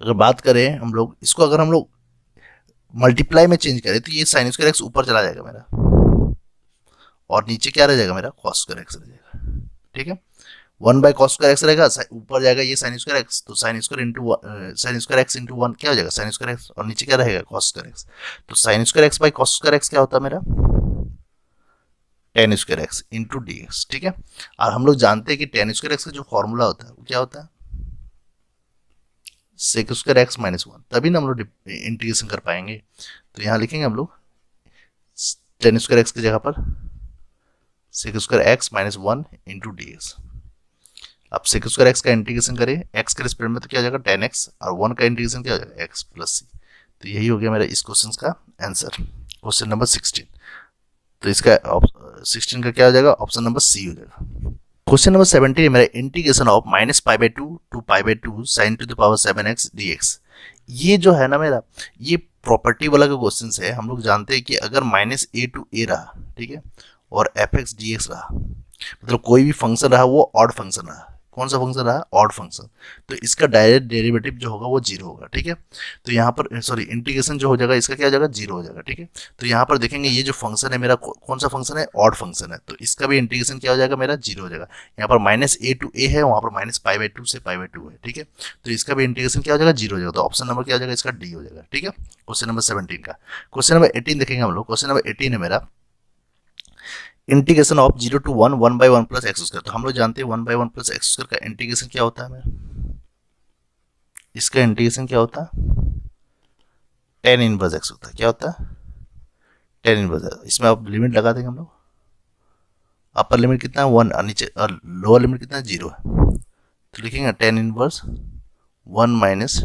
अगर बात करें हम लोग इसको, अगर हम लोग मल्टीप्लाई में चेंज करें तो ये साइन स्क्वायर एक्स ऊपर चला जाएगा मेरा, और नीचे क्या रह जाएगा मेरा, कॉस स्क्वायर एक्स रह जाएगा, ठीक है। 1 बाई कॉस स्क्वायर एक्स रहेगा, ऊपर जाएगा ये साइन स्क्वायर एक्स, तो sine square into sine square X into 1 क्या हो जाएगा, साइन स्क्वायर एक्स, और नीचे क्या रहेगा, कॉस स्क्वायर एक्स। तो sine square X by cos square x क्या होता है मेरा, ten square X into D x, ठीक है। और हम लोग जानते हैं कि टेन स्क्वायर एक्स का जो फॉर्मूला होता है वो क्या होता है, सेक स्क्वायर एक्स माइनस 1, तभी ना हम लोग इंटीग्रेशन कर पाएंगे। तो यहाँ लिखेंगे हम लोग टेन स्क्वायर एक्स की जगह पर sec square X minus 1 into D X. अब सेक स्क्वायर एक्स का इंटीग्रेशन करें एक्स के रिस्पेक्ट में तो क्या हो जाएगा, टेन एक्स, और 1 का इंटीग्रेशन क्या हो जाएगा, एक्स प्लस सी। तो यही हो गया मेरा इस क्वेश्चन का आंसर, क्वेश्चन नंबर 16। तो इसका 16 का क्या हो जाएगा, ऑप्शन नंबर सी हो जाएगा। क्वेश्चन नंबर 17 मेरा integration of minus pi by 2 to pi by 2 sine to the power 7x dx। ये जो है ना मेरा, ये प्रॉपर्टी वाला का क्वेश्चन है। हम लोग जानते हैं कि अगर माइनस ए टू ए रहा, ठीक है, और एफ एक्स डी एक्स रहा, मतलब कोई भी फंक्शन रहा वो ऑड फंक्शन रहा, कौन सा फंक्शन रहा, ऑड फंक्शन, तो इसका डायरेक्ट डेरिवेटिव जो होगा वो जीरो होगा, ठीक है। तो यहाँ पर सॉरी इंटीग्रेशन जो हो जाएगा इसका क्या हो जाएगा, जीरो हो जाएगा, ठीक है। तो यहाँ पर देखेंगे ये जो फंक्शन है मेरा कौन सा फंक्शन है, ऑड फंक्शन है, तो इसका भी इंटीग्रेशन क्या हो जाएगा मेरा, जीरो हो जाएगा। यहाँ पर माइनस ए टू ए है, वहाँ पर माइनस पाई बाई 2 से पाई बाई 2 है, ठीक है। तो इसका भी इंटीग्रेशन क्या हो जाएगा, जीरो हो जाएगा। तो ऑप्शन नंबर क्या हो जाएगा, इसका डी हो जाएगा, ठीक है। क्वेश्चन नंबर 17 का। क्वेश्चन नंबर 18 देखेंगे हम लोग। क्वेश्चन नंबर 18 है मेरा integration of 0 to 1 1 by 1 plus X square. तो हम लोग जानते हैं 1 बाई 1 प्लस एक्स स्क्वायर का इंटीग्रेशन क्या होता है मेरा, इसका इंटीग्रेशन क्या होता है, टेन इनवर्स एक्स होता है, क्या होता है, टेन इनवर्स। इसमें आप लिमिट लगा देंगे हम लोग, अपर लिमिट कितना है 1 और नीचे और लोअर लिमिट कितना है 0 है, तो लिखेंगे tan inverse 1 minus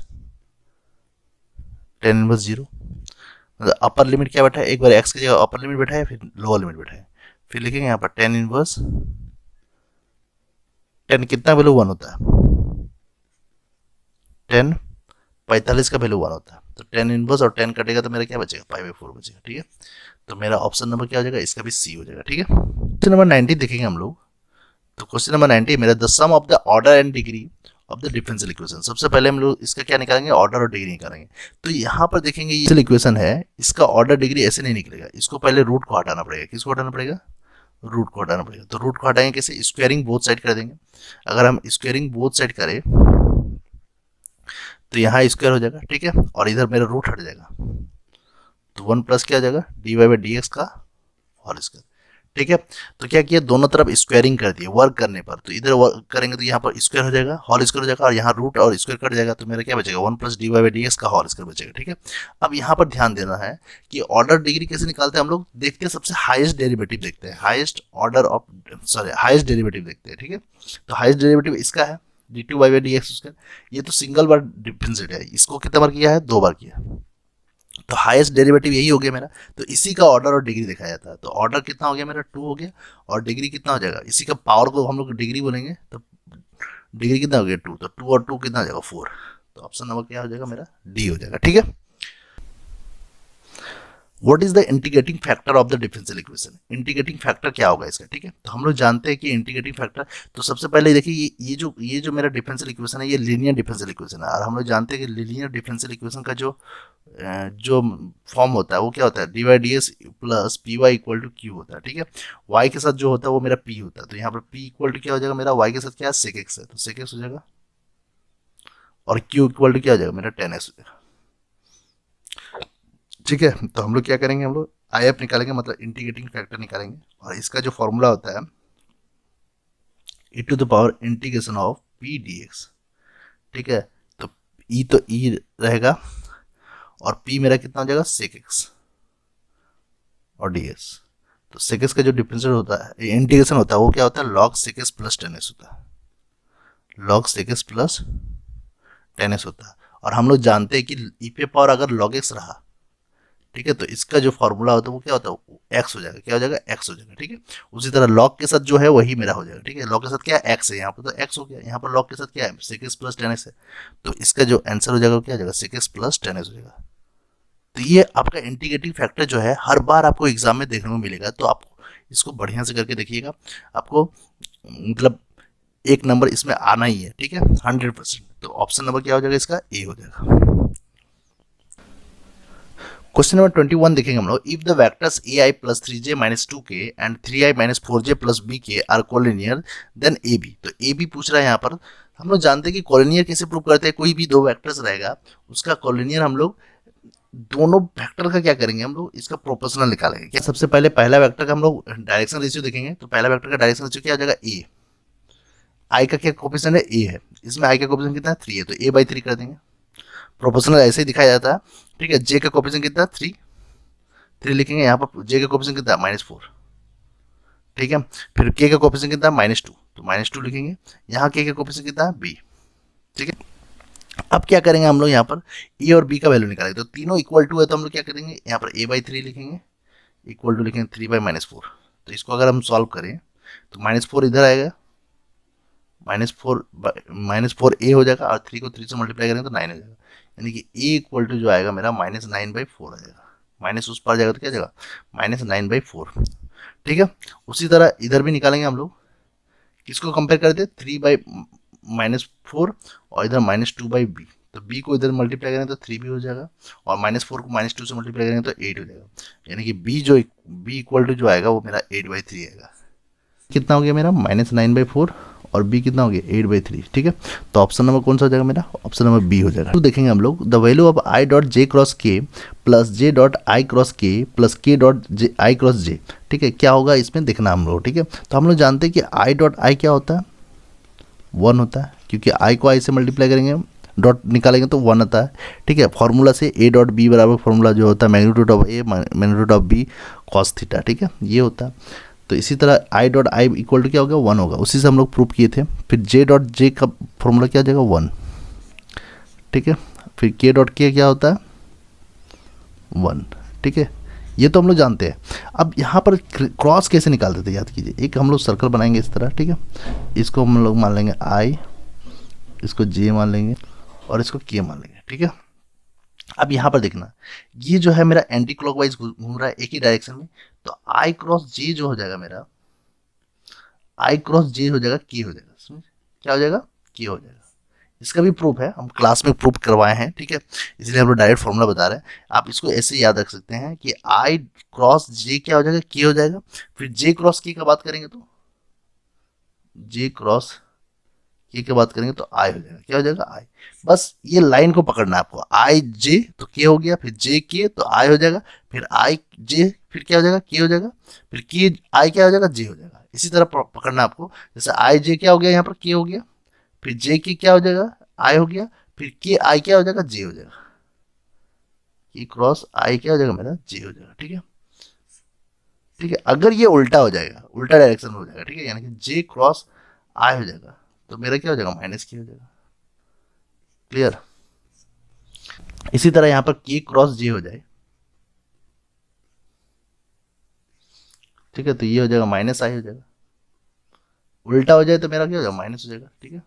tan inverse 0। मतलब अपर लिमिट क्या बैठा है, एक बार एक्स की जगह अपर लिमिट बैठा है, फिर लोअर लिमिट बैठा है, फिर लिखेंगे यहाँ पर टेन इनवर्स, टेन कितना वैल्यू 1 होता है, टेन 45 का वैल्यू 1 होता है, तो टेन इनवर्स और 10 कटेगा तो मेरा क्या बचेगा, पाई बाई 4 बचेगा, ठीक है। तो मेरा ऑप्शन नंबर क्या हो जाएगा, इसका भी सी हो जाएगा, ठीक है। क्वेश्चन नंबर 90 देखेंगे हम लोग। तो क्वेश्चन नंबर 90 मेरा the sum of the order and degree of the differential equation. सबसे पहले हम लोग इसका क्या निकालेंगे, ऑर्डर और डिग्री निकालेंगे। तो यहाँ पर देखेंगे ये इक्वेशन है, इसका ऑर्डर डिग्री ऐसे नहीं निकलेगा, इसको पहले रूट को हटाना पड़ेगा। किसको हटाना पड़ेगा, रूट को हटाना पड़ेगा। तो रूट को हटाएंगे कैसे, स्क्वायरिंग बोथ साइड कर देंगे। अगर हम स्क्वायरिंग बोथ साइड करें तो यहाँ स्क्वायर हो जाएगा, ठीक है, और इधर मेरा रूट हट जाएगा, तो 1 प्लस क्या हो जाएगा, D Y by D X का होल स्क्वायर, ठीक है। तो क्या किया, दोनों तरफ स्क्वायरिंग कर दिए वर्क करने पर, तो इधर वर्क करेंगे तो यहाँ पर स्क्वायर हो जाएगा, होल स्क्वायर हो जाएगा, और यहाँ रूट और स्क्वायर कट जाएगा, तो मेरा क्या बचेगा 1 plus D Y by D X का होल स्क्वायर बचेगा। ठीक है। अब यहाँ पर ध्यान देना है कि ऑर्डर डिग्री कैसे निकालते हैं हम लोग, देखते हैं सबसे हाईएस्ट डेरिवेटिव देखते हैं, highest order of sorry highest derivative देखते हैं। ठीक है। तो हाईएस्ट डेरिवेटिव इसका है D two Y by D X square, ये तो सिंगल बार डिफरेंशिएट है, इसको कितना बार किया है, 2 बार किया, तो हाईएस्ट डेरिवेटिव यही हो गया मेरा। तो इसी का ऑर्डर और डिग्री दिखाया जाता है, तो ऑर्डर कितना हो गया मेरा 2 हो गया, और डिग्री कितना हो जाएगा, इसी का पावर को हम लोग डिग्री बोलेंगे, तो डिग्री कितना हो गया 2, तो 2 और 2 कितना हो जाएगा 4, तो ऑप्शन नंबर क्या हो जाएगा मेरा डी हो जाएगा। ठीक है। What is the integrating factor of the differential equation, integrating factor क्या होगा इसका। ठीक है। तो हम लोग जानते हैं कि इंटीग्रेटिंग फैक्टर, तो सबसे पहले देखिए ये जो मेरा डिफरेंशियल इक्वेशन है, ये लीनियर डिफरेंशियल इक्वेशन है, और हम लोग जानते हैं कि लीनियर डिफरेंशियल इक्वेशन का जो फॉर्म होता है वो क्या होता है, D Y D S plus P Y equal to Q होता है। ठीक है। वाई के साथ जो होता है वो मेरा पी होता है, तो यहाँ पर पी इक्वल टू क्या हो जाएगा मेरा, वाई के साथ क्या है सेक एक्स है, तो सेक एक्स हो जाएगा, और क्यू इक्वल टू क्या हो जाएगा मेरा 10x हो जाएगा। ठीक है। तो हम लोग क्या करेंगे, हम लोग आई एफ निकालेंगे, मतलब इंटीग्रेटिंग फैक्टर निकालेंगे, और इसका जो फॉर्मूला होता है e to the power integration of p d x. ठीक है। तो ई रहेगा, और p मेरा कितना हो जाएगा सेक एक्स और ds, तो सेक एक्स का जो डिफरेंशियल होता है इंटीग्रेशन होता है वो क्या होता है log सेक एक्स प्लस 10s होता है, log सेक एक्स प्लस 10s होता है। और हम लोग जानते हैं कि e पे पावर अगर log x रहा, ठीक है, तो इसका जो फॉर्मूला होता है वो क्या होता है x हो जाएगा, क्या हो जाएगा x हो जाएगा। ठीक है। उसी तरह log के साथ जो है वही मेरा हो जाएगा। ठीक है। log के साथ क्या है x है, यहाँ पर तो x हो गया, यहाँ पर log के साथ क्या है सेक एक्स प्लस 10s है, तो इसका जो आंसर हो जाएगा क्या हो जाएगा सेक एक्स प्लस 10s हो जाएगा। तो ये आपका इंटीग्रेटिंग फैक्टर जो है हर बार आपको एग्जाम में देखने को मिलेगा, तो आप इसको बढ़िया से करके देखिएगा, आपको मतलब एक नंबर इसमें आना ही है। ठीक है 100%। तो ऑप्शन नंबर क्या हो जाएगा इसका ए हो जाएगा। क्वेश्चन नंबर 21 देखेंगे हम लोग, if the vectors A I plus 3j minus 2k and 3i minus 4j plus bk are collinear then A B. तो ए बी पूछ रहा है यहाँ पर। हम लोग जानते हैं कि कोलिनियर कैसे प्रूव करते हैं, कोई भी दो वेक्टर्स रहेगा उसका कोलिनियर हम लोग दोनों वेक्टर का क्या करेंगे, हम लोग इसका प्रोपोर्शनल निकालेंगे। क्या सबसे पहले पहला वेक्टर का हम लोग डायरेक्शन रेशियो देखेंगे, तो पहला वेक्टर का डायरेक्शन रेशियो क्या हो जाएगा ए, आई का क्या कोफिशिएंट है ए है, इसमें आई का कोफिशिएंट कितना है 3 है, तो ए बाई 3 कर देंगे। प्रोपोर्शनल ऐसे ही दिखाया जाता है। ठीक है। जे का कोफिशिएंट कितना 3 लिखेंगे, यहाँ पर जे का कोफिशिएंट कितना -4। ठीक है। फिर के का कोफिशिएंट कितना -2, तो -2 लिखेंगे, यहाँ के का कोफिशिएंट कितना है बी। ठीक है। अब क्या करेंगे हम लोग यहाँ पर ए और बी का वैल्यू निकालेंगे, तो तीनों इक्वल टू है, तो हम लोग क्या करेंगे यहाँ पर ए बाई 3 लिखेंगे, इक्वल टू लिखेंगे 3 बाई -4। तो इसको अगर हम सॉल्व करें तो -4 इधर आएगा, -4 ए हो जाएगा, और 3 को 3 से मल्टीप्लाई करेंगे तो 9 हो जाएगा, यानी कि ए इक्वल टू जो आएगा मेरा -9/4 आ जाएगा, माइनस उस पर जाएगा तो क्या जाएगा -9/4। ठीक है। उसी तरह इधर भी निकालेंगे हम लोग, किसको कंपेयर करते हैं 3/-4 और इधर -2/b, तो b को इधर मल्टीप्लाई करेंगे तो 3b हो जाएगा, और -4 को -2 से मल्टीप्लाई करेंगे तो 8 हो जाएगा, यानी कि b इक्वल टू जो आएगा वो मेरा 8/3 आएगा। कितना हो गया मेरा -9/4, और b कितना हो गया 8/3। ठीक है। तो ऑप्शन नंबर कौन सा हो जाएगा मेरा, ऑप्शन नंबर बी हो जाएगा। तो देखेंगे हम लोग the value of i dot j cross k plus j dot i cross k plus k dot j i cross j. ठीक है। क्या होगा इसमें देखना हम लोग। ठीक है। तो हम लोग जानते हैं कि आई डॉट आई क्या होता है 1 होता है, क्योंकि आई को आई से मल्टीप्लाई करेंगे डॉट निकालेंगे तो 1 आता है। ठीक है। फॉर्मूला से ए डॉट बी बराबर फॉर्मूला जो होता है magnitude of A magnitude of B cos theta. ठीक है। ये होता है। तो इसी तरह I dot I equal to क्या होगा 1 होगा, उसी से हम लोग प्रूफ किए थे। फिर जे डॉट जे का फॉर्मूला क्या हो जाएगा 1। ठीक है। फिर के डॉट के क्या होता है 1। ठीक है। ये तो हम लोग जानते हैं। अब यहाँ पर क्रॉस कैसे निकालते थे याद कीजिए, एक हम लोग सर्कल बनाएंगे इस तरह। ठीक है। इसको हम लोग मान लेंगे आई, इसको जे मान लेंगे, और इसको के मान लेंगे। ठीक है। अब यहाँ पर देखना, ये जो है मेरा एंटी क्लॉकवाइज घूम रहा है एक ही डायरेक्शन में, तो आई क्रॉस जे जो हो जाएगा मेरा, आई क्रॉस जे हो जाएगा के हो जाएगा, समझ क्या हो जाएगा के हो जाएगा। इसका भी प्रूफ है, हम क्लास में प्रूफ करवाए हैं। ठीक है। इसलिए हम लोग डायरेक्ट फॉर्मूला बता रहे हैं, आप इसको ऐसे याद रख सकते हैं कि आई क्रॉस जे क्या हो जाएगा के हो जाएगा। फिर जे क्रॉस के का बात करेंगे तो जे क्रॉस के की बात करेंगे तो आई हो जाएगा, क्या हो जाएगा आई। बस ये लाइन को पकड़ना है आपको, आई जे तो के हो गया, फिर जे के तो आई हो जाएगा, फिर आई जे फिर क्या हो जाएगा के हो जाएगा, फिर के आई क्या हो जाएगा जे हो जाएगा। इसी तरह पकड़ना आपको, जैसे आई जे क्या हो गया यहाँ पर के हो गया, फिर जे के क्या हो जाएगा आई हो गया, फिर के आई क्या हो जाएगा जे हो जाएगा, के क्रॉस आई क्या हो जाएगा मेरा जे हो जाएगा। ठीक है, ठीक है। अगर ये उल्टा हो जाएगा, उल्टा डायरेक्शन में हो जाएगा, ठीक है, यानी कि जे क्रॉस आई हो जाएगा तो मेरा क्या हो जाएगा माइनस के हो जाएगा। क्लियर। इसी तरह यहां पर के क्रॉस जे हो जाए, ठीक है, तो ये हो जाएगा माइनस आई हो जाएगा। उल्टा हो जाए तो मेरा क्या हो जाएगा माइनस हो जाएगा। ठीक है,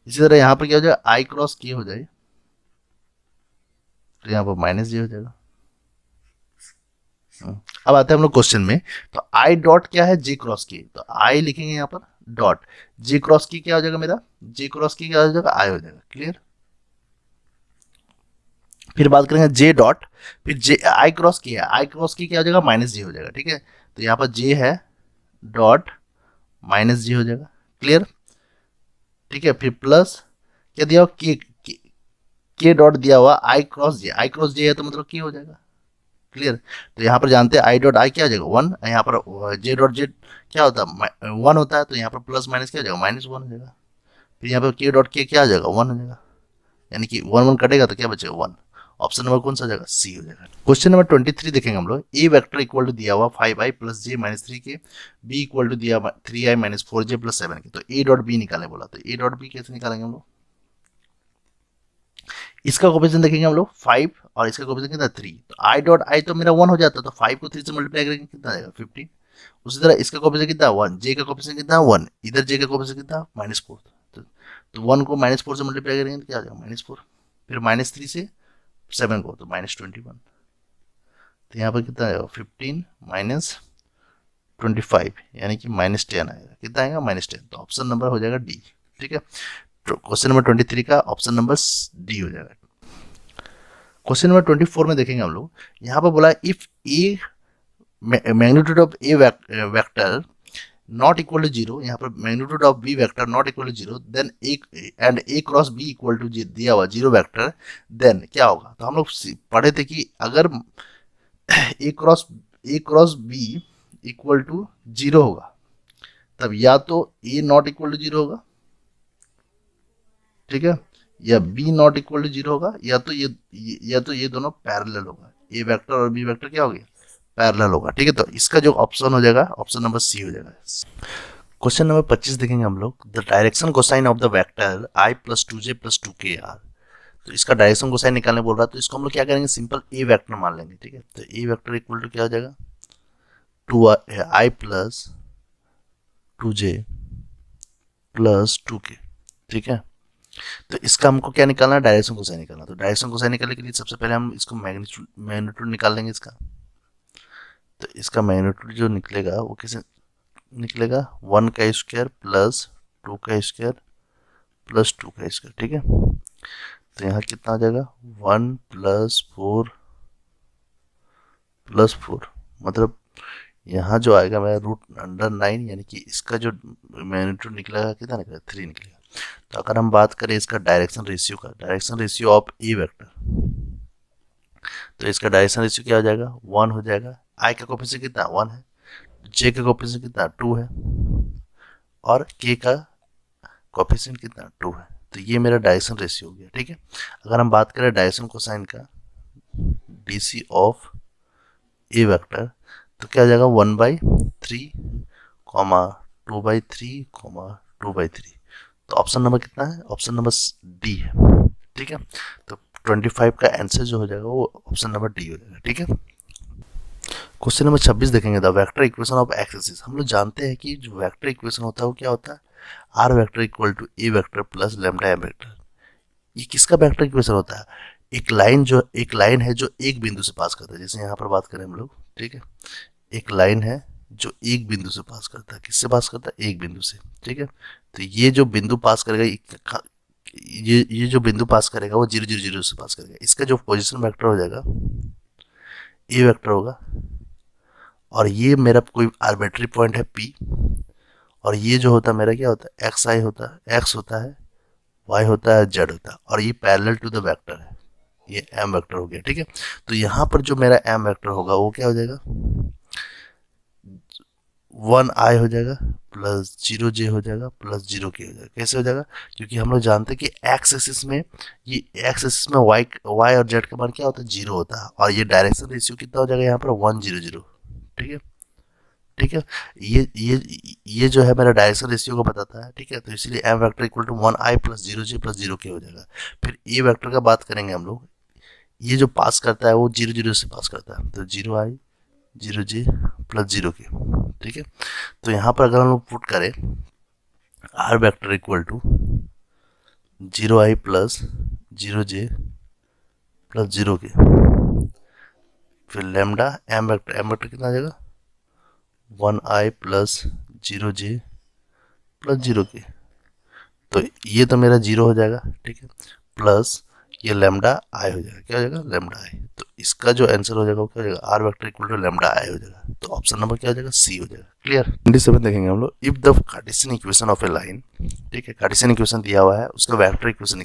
इसी तरह यहां पर क्या हो जाएगा आई क्रॉस के हो जाए तो यहां पर माइनस जे हो जाएगा। अब आते हैं हम लोग क्वेश्चन में। तो आई डॉट क्या है जे क्रॉस की, तो आई लिखेंगे यहाँ पर डॉट, जे क्रॉस की क्या हो जाएगा मेरा, जे क्रॉस की क्या हो जाएगा आई हो जाएगा। क्लियर। फिर बात करेंगे जे डॉट, फिर जे आई क्रॉस की है, आई क्रॉस की क्या हो जाएगा माइनस जे हो जाएगा। ठीक है, तो यहाँ पर जे है डॉट माइनस जे हो जाएगा। क्लियर। ठीक है, फिर प्लस क्या दिया हुआ के डॉट दिया हुआ आई क्रॉस जे, आई क्रॉस जे है तो मतलब के हो जाएगा। क्लियर। तो यहाँ पर जानते हैं आई डॉट आई क्या हो जाएगा वन, यहाँ पर जे डॉट जे क्या होता है वन होता है, तो यहाँ पर प्लस माइनस क्या हो जाएगा माइनस वन हो जाएगा। फिर यहाँ पर के डॉट के क्या हो जाएगा वन हो जाएगा, यानी कि वन वन कटेगा तो क्या बचेगा वन। ऑप्शन नंबर कौन सा जाएगा सी हो जाएगा। क्वेश्चन नंबर 23 देखेंगे हम लोग। ए वेक्टर इक्वल टू दिया हुआ 5i प्लस जे माइनस 3 के, बी इक्वल टू दिया 3i माइनस 4j प्लस 7 के, तो ए डॉट बी निकाले बोला, तो ए डॉट बी कैसे निकालेंगे हम लोग। इसका कोफिशिएंट देखेंगे हम लोग 5 और इसका कोफिशिएंट कितना 3, तो आई डॉट आई तो मेरा 1 हो जाता, तो 5 को 3 से मल्टीप्लाई करेंगे कितना आएगा 15। उसी तरह इसका कोफिशिएंट कितना 1, जे का कोफिशिएंट कितना 1, इधर जे का कोफिशिएंट कितना -4, तो 1 को -4 से मल्टीप्लाई करेंगे तो क्या आ जाएगा -4, फिर -3 से 7 को तो -21, तो यहाँ पर कितना आएगा 15 माइनस 25 यानी कि -10 आएगा। कितना आएगा -10, तो ऑप्शन नंबर हो जाएगा डी। ठीक है, तो क्वेश्चन नंबर 23 का ऑप्शन नंबर डी हो जाएगा। क्वेश्चन नंबर 24 में देखेंगे हम लोग। यहाँ पर बोला if A magnitude of A vector not equal to zero, यहाँ पर magnitude of B vector not equal to zero, then and A cross B equal to दिया हुआ जीरो वेक्टर, देन क्या होगा। तो हम लोग पढ़े थे कि अगर a cross B equal to zero होगा तब या तो a not equal to zero होगा, ठीक है, या b not equal to zero होगा, या तो ये दोनों पैरेलल होगा, ए वेक्टर और बी वेक्टर क्या हो गया पैरेलल होगा। ठीक है, तो इसका जो ऑप्शन हो जाएगा ऑप्शन नंबर सी हो जाएगा। क्वेश्चन नंबर 25 देखेंगे हम लोग। The direction cosine of the vector I plus 2j plus 2k are, तो इसका डायरेक्शन कोसाइन निकालने बोल रहा है, तो इसको हम लोग क्या करेंगे सिंपल ए वेक्टर मान लेंगे। ठीक है, तो ए वेक्टर इक्वल टू क्या हो जाएगा 2i plus 2j plus 2k। ठीक है, तो इसका हमको क्या निकालना है डायरेक्शन कोसाइन निकालना, तो डायरेक्शन कोसाइन निकालने के लिए सबसे पहले हम इसको मैग्नीट्यूड निकाल लेंगे इसका। तो इसका मैग्नीट्यूड जो निकलेगा वो कैसे निकलेगा 1 का स्क्वायर प्लस 2 का स्क्वायर प्लस 2 का स्क्वायर। ठीक है, तो यहाँ कितना आ जाएगा 1 प्लस 4 प्लस 4, मतलब यहाँ जो आएगा मेरा रूट अंडर 9, यानी कि इसका जो मैग्नीट्यूड निकलेगा कितना निकलेगा 3 निकलेगा। तो अगर हम बात करें इसका डायरेक्शन रेशियो का, direction ratio of A vector, तो इसका डायरेक्शन रेशियो क्या हो जाएगा 1 हो जाएगा। आई का कोफिशिएंट कितना 1 है, जे का कोफिशिएंट कितना 2 है, और के का कोफिशिएंट कितना 2 है, तो ये मेरा डायरेक्शन रेशियो हो गया। ठीक है, अगर हम बात करें डायरेक्शन कोसाइन का डीसी ऑफ ए वेक्टर, तो क्या हो जाएगा 1/3 कॉमा 2/3 कॉमा 2/3, तो ऑप्शन नंबर कितना है ऑप्शन नंबर डी है। ठीक है, तो 25 का आंसर जो हो जाएगा वो ऑप्शन नंबर डी हो जाएगा। ठीक है, क्वेश्चन नंबर 26 देखेंगे। The vector equation of x axis, हम लोग जानते हैं कि जो वेक्टर इक्वेशन होता है वो क्या होता है R vector equal to A vector plus lambda M vector. ये किसका वेक्टर इक्वेशन होता है, एक लाइन है जो एक बिंदु से पास करता है, जैसे यहाँ पर बात करें हम लोग। ठीक है, एक लाइन है जो एक बिंदु से पास करता है, किससे पास करता है एक बिंदु से। ठीक है, तो ये जो बिंदु पास करेगा ये जो बिंदु पास करेगा वो 0 0 0 से पास करेगा, इसका जो पोजीशन वेक्टर हो जाएगा ए वेक्टर होगा, और ये मेरा कोई आर्बिट्री पॉइंट है P, और ये जो होता है मेरा क्या होता है, एक्स आई होता है, एक्स होता है, वाई होता है, जेड होता है, और ये पैरेलल टू द वेक्टर है, ये एम वेक्टर हो गया। ठीक है, तो यहाँ पर जो मेरा एम वेक्टर होगा वो क्या हो जाएगा, 1 i हो जाएगा प्लस 0j हो जाएगा प्लस 0k हो जाएगा। कैसे हो जाएगा, क्योंकि हम लोग जानते हैं कि एक्स एक्सिस में, ये एक्स एक्सिस में वाई और जेड का मान क्या होता है, 0 होता है, और ये डायरेक्शन रेशियो कितना हो जाएगा यहाँ पर, 1 0 0। ठीक है, ठीक है, ये जो है मेरा डायरेक्शन रेशियो को बताता है। ठीक है, तो इसलिए M vector equal to 1 i plus 0j plus 0k हो जाएगा। फिर ए वेक्टर का बात करेंगे हम लोग, ये जो पास करता है वो 0 0 से पास करता है, तो 0 i 0j प्लस 0k। ठीक है, तो यहाँ पर अगर हम लोग पुट करें R vector equal to 0 i plus 0j plus 0k, फिर लेमडा एम वेक्टर कितना आ जाएगा, 1 i plus 0j plus 0k, तो ये तो मेरा 0 हो जाएगा। ठीक है, प्लस ये लेमडा आई हो जाएगा, क्या हो जाएगा, लेमडा आई। तो इसका जो आंसर हो जाएगा वो क्या हो जाएगा, R vector equal to lambda I हो जाएगा। तो ऑप्शन नंबर क्या हो जाएगा, सी हो जाएगा। क्लियर। 27 देखेंगे हम लोग, if the Cartesian equation of A line, ठीक है, कार्टेशियन इक्वेशन दिया हुआ है, उसका वेक्टर इक्वेशन,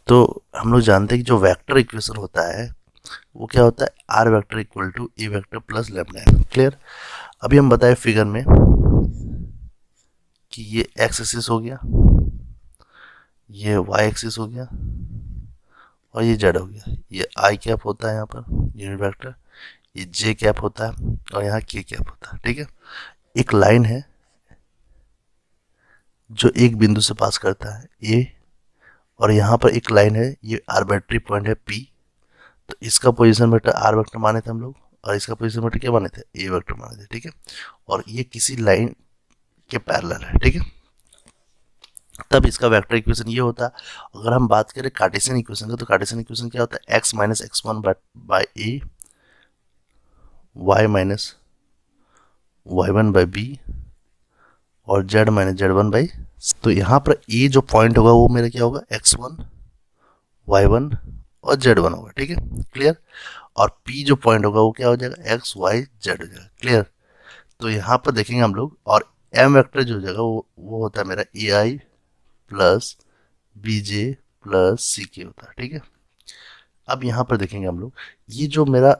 तो हम लोग जानते हैं कि जो वेक्टर इक्वेशन होता है वो क्या होता है, R vector equal to A vector plus lambda. Clear. अभी हम बताए फिगर में कि ये एक्स एक्सिस हो गया, ये वाई एक्सिस हो गया, और ये जेड हो गया। ये आई कैप होता है यहाँ पर यूनिट वेक्टर, ये जे कैप होता है, और यहाँ के कैप होता है। ठीक है, एक लाइन है जो एक बिंदु से पास करता है ए, और यहाँ पर एक लाइन है, ये आर्बिट्री पॉइंट है पी। तो इसका पोजीशन वेक्टर आर वेक्टर माने थे हम लोग, और इसका पोजीशन वेक्टर क्या माने थे, ए वेक्टर माने थे। ठीक है, और ये किसी लाइन के पैरेलल है। ठीक है, तब इसका वेक्टर इक्वेशन ये होता है। अगर हम बात करें कार्टेशियन इक्वेशन का, तो कार्टेशियन इक्वेशन क्या होता है, x minus x one by a, y minus y one by b, और z minus z one by. तो यहाँ पर ए जो पॉइंट होगा वो मेरा क्या होगा, एक्स वन, वाई वन और जेड वन होगा। ठीक है, क्लियर। और पी जो पॉइंट होगा वो क्या हो जाएगा, एक्स वाई जेड हो जाएगा। क्लियर। तो यहाँ पर देखेंगे हम लोग, और एम वेक्टर जो हो जाएगा वो होता है मेरा ए I plus B J plus सी के होता है। ठीक है, अब यहाँ पर देखेंगे हम लोग, ये जो मेरा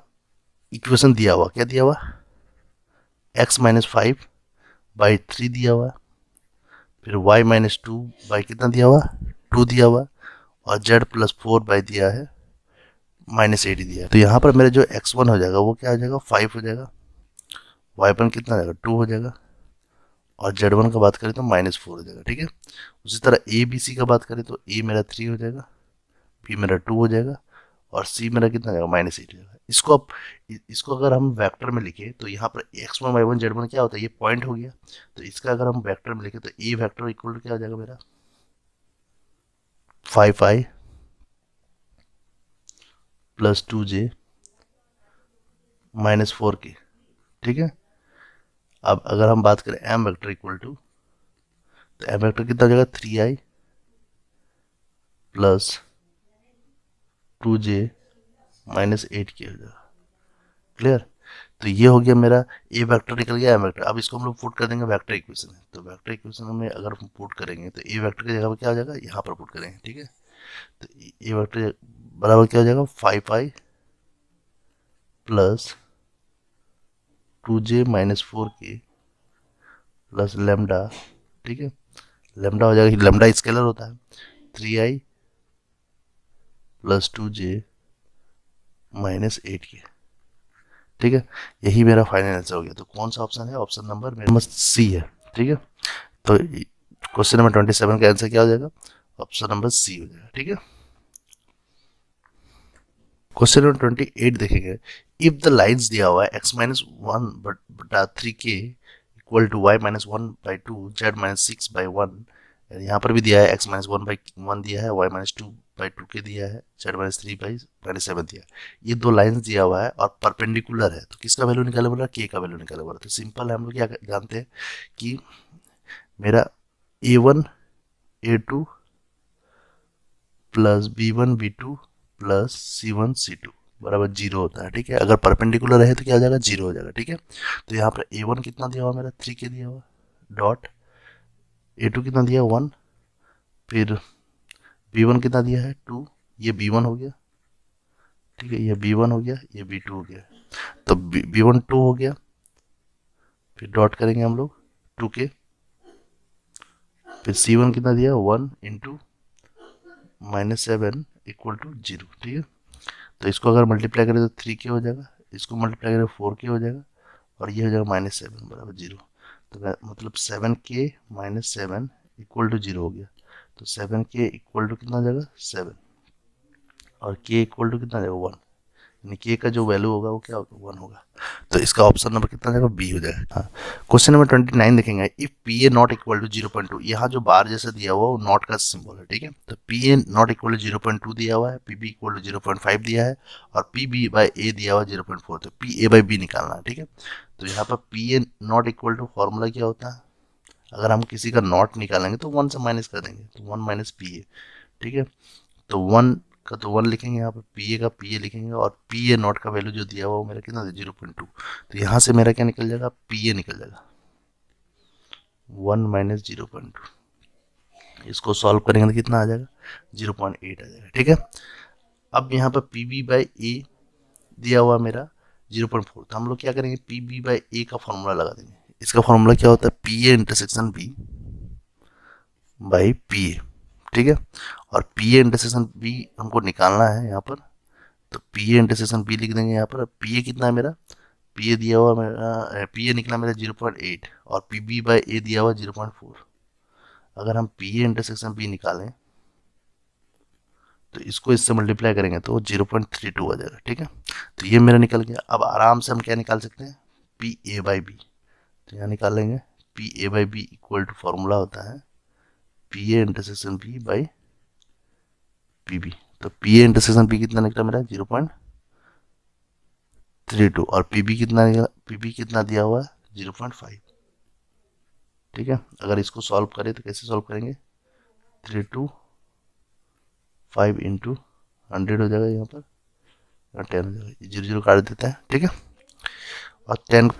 इक्वेशन दिया हुआ, क्या दिया हुआ, एक्स माइनस 5 बाई 3 दिया हुआ, फिर वाई माइनस 2 बाई कितना दिया हुआ, 2 दिया हुआ, और जेड प्लस 4 बाई दिया है -8 दिया है। तो यहाँ पर मेरा जो x1 हो जाएगा वो क्या हो जाएगा, 5 हो जाएगा, y1 कितना हो जाएगा, 2 हो जाएगा, और z1 का बात करें तो -4 हो जाएगा। ठीक है, उसी तरह ए बी सी का बात करें तो ए मेरा 3 हो जाएगा, बी मेरा 2 हो जाएगा, और सी मेरा कितना हो जाएगा, -8 हो जाएगा। इसको अगर हम वेक्टर में लिखे तो यहाँ पर x1 y1 z1 क्या होता है, ये पॉइंट हो गया। तो इसका अगर हम वेक्टर में लिखे तो ए वेक्टर इक्वल टू क्या हो जाएगा मेरा, 5i प्लस 2j -4k। ठीक है, अब अगर हम बात करें एम वेक्टर इक्वल टू, तो एम वेक्टर कितना हो जाएगा, 3i प्लस 2j -8k हो जाएगा। क्लियर। तो ये हो गया मेरा ए वेक्टर निकल गया, एम वेक्टर। अब इसको हम लोग पुट कर देंगे वेक्टर इक्वेशन में। तो वेक्टर इक्वेशन में अगर हम पुट करेंगे तो ए वेक्टर की जगह पर क्या हो जाएगा, यहाँ पर पुट करेंगे। ठीक है, तो ए वेक्टर बराबर क्या हो जाएगा, 5i plus 2j -4k plus lambda. ठीक है, लेमडा हो जाएगा, लेमडा स्केलर होता है, 3i प्लस 2j -8k। ठीक है, यही मेरा फाइनल आंसर हो गया। तो कौन सा ऑप्शन है, ऑप्शन नंबर मेरा सी है। ठीक है, तो क्वेश्चन नंबर 27 का आंसर क्या हो जाएगा, ऑप्शन नंबर सी हो जाएगा। ठीक है, क्वेश्चन नंबर 28 देखेंगे, इफ द लाइंस दिया हुआ है x-1 बटा 3k equal to y-1/2 z-6/1, यहाँ पर भी दिया है x-1/1 दिया है, y-2/2k दिया है, z-3/7 दिया है। ये दो लाइंस दिया हुआ है और परपेंडिकुलर है, तो किसका वैल्यू निकाले बोला, k का वैल्यू निकाले बोला। तो सिंपल है, हम लोग क्या जानते हैं कि मेरा a1 a2 plus b1 b2 plus c1 c2 बराबर 0 होता है। ठीक है, अगर परपेंडिकुलर है तो क्या हो जाएगा, 0 हो जाएगा। ठीक है, तो यहाँ पर a1 कितना दिया हुआ मेरा, 3k दिया हुआ, डॉट A2 कितना दिया 1, फिर B1 कितना दिया है 2, ये B1 हो गया, ठीक है, ये B1 हो गया, ये B2 हो गया, तो B1 2 हो गया, फिर डॉट करेंगे हम लोग 2 के, फिर C1 कितना दिया 1 इंटू -7 इक्वल टू 0, ठीक है। तो इसको अगर मल्टीप्लाई करें तो 3K हो जाएगा, इसको मल्टीप्लाई करें 4K हो जाएगा, और ये हो जाएगा -7 बराबर 0। तो मतलब 7K -7 इक्वल टू 0 हो गया। तो 7K इक्वल टू कितना हो जाएगा 7, और K इक्वल टू कितना हो जाएगा 1, यानी K का जो वैल्यू होगा वो क्या होगा 1 होगा। तो इसका ऑप्शन नंबर कितना जाएगा बी हो जाएगा। हाँ, क्वेश्चन नंबर 29 देखेंगे, if P A not equal to 0.2, यहाँ जो बार जैसा दिया हुआ वो नॉट का सिंबल है, ठीक है। तो P A not equal to 0.2 दिया हुआ है, पी बी इक्वल टू 0.5 दिया है, और पी बी बाई ए दिया हुआ है 0.4, तो पी ए बाई बी निकालना है, ठीक है। तो यहाँ पर P A not equal to formula क्या होता है, अगर हम किसी का नॉट निकालेंगे तो 1 से माइनस कर देंगे, तो 1 माइनस पी ए, ठीक है। तो 1 का तो 1 लिखेंगे, यहाँ पर पी ए का पी ए लिखेंगे, और पी ए नॉट का वैल्यू जो दिया हुआ वो मेरा कितना 0.2, तो यहाँ से मेरा क्या निकल जाएगा पी ए निकल जाएगा 1 माइनस 0.2, इसको सॉल्व करेंगे तो कितना आ जाएगा 0.8 आ जाएगा, ठीक है। अब यहाँ पर पी बी बाई ए दिया हुआ मेरा 0.4, तो हम लोग क्या करेंगे पी बी बाई ए का फॉर्मूला लगा देंगे। इसका फॉर्मूला क्या होता है P A intersection B by P A, ठीक है। और पी ए इंटरसेक्शन बी हमको निकालना है यहाँ पर, तो पी ए इंटरसेक्शन बी लिख देंगे यहाँ पर। पी ए कितना है मेरा, पी ए दिया हुआ मेरा, पी ए निकला मेरा 0.8, और पी बी बाई ए दिया हुआ 0.4। अगर हम पी ए इंटरसेक्शन बी निकालें तो इसको इससे मल्टीप्लाई करेंगे तो 0.32 आ जाएगा, ठीक है। तो ये मेरा निकल गया। अब आराम से हम क्या निकाल सकते हैं पी ए बाई बी, तो यहाँ निकाल लेंगे P A by B equal to formula होता है P A intersection B by P B. तो पी ए इंटरसेक्शन बी कितना निकला मेरा 0.32, और पी बी कितना निकला, पी बी कितना दिया हुआ है 0.5, ठीक है। अगर इसको सॉल्व करें तो कैसे सॉल्व करेंगे 32 5 इंटू 100 हो जाएगा, यहाँ पर 10 हो जाएगा, 0 0 काट देता है, ठीक है। और 10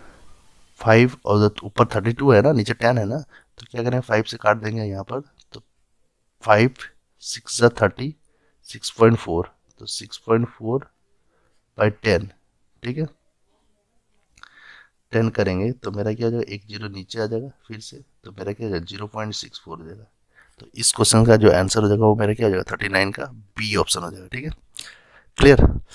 5 और ऊपर 32 है ना, नीचे 10 है ना, तो क्या करेंगे 5 से काट देंगे यहाँ पर, तो 5 6 30 6.4, तो 6.4 बाई 10, ठीक है। 10 करेंगे तो मेरा क्या हो जाएगा, एक जीरो नीचे आ जाएगा फिर से, तो मेरा क्या हो जाएगा 0.64 हो जाएगा। तो इस क्वेश्चन का जो आंसर हो जाएगा वो मेरा क्या हो जाएगा 39 का बी ऑप्शन हो जाएगा, ठीक है। क्लियर।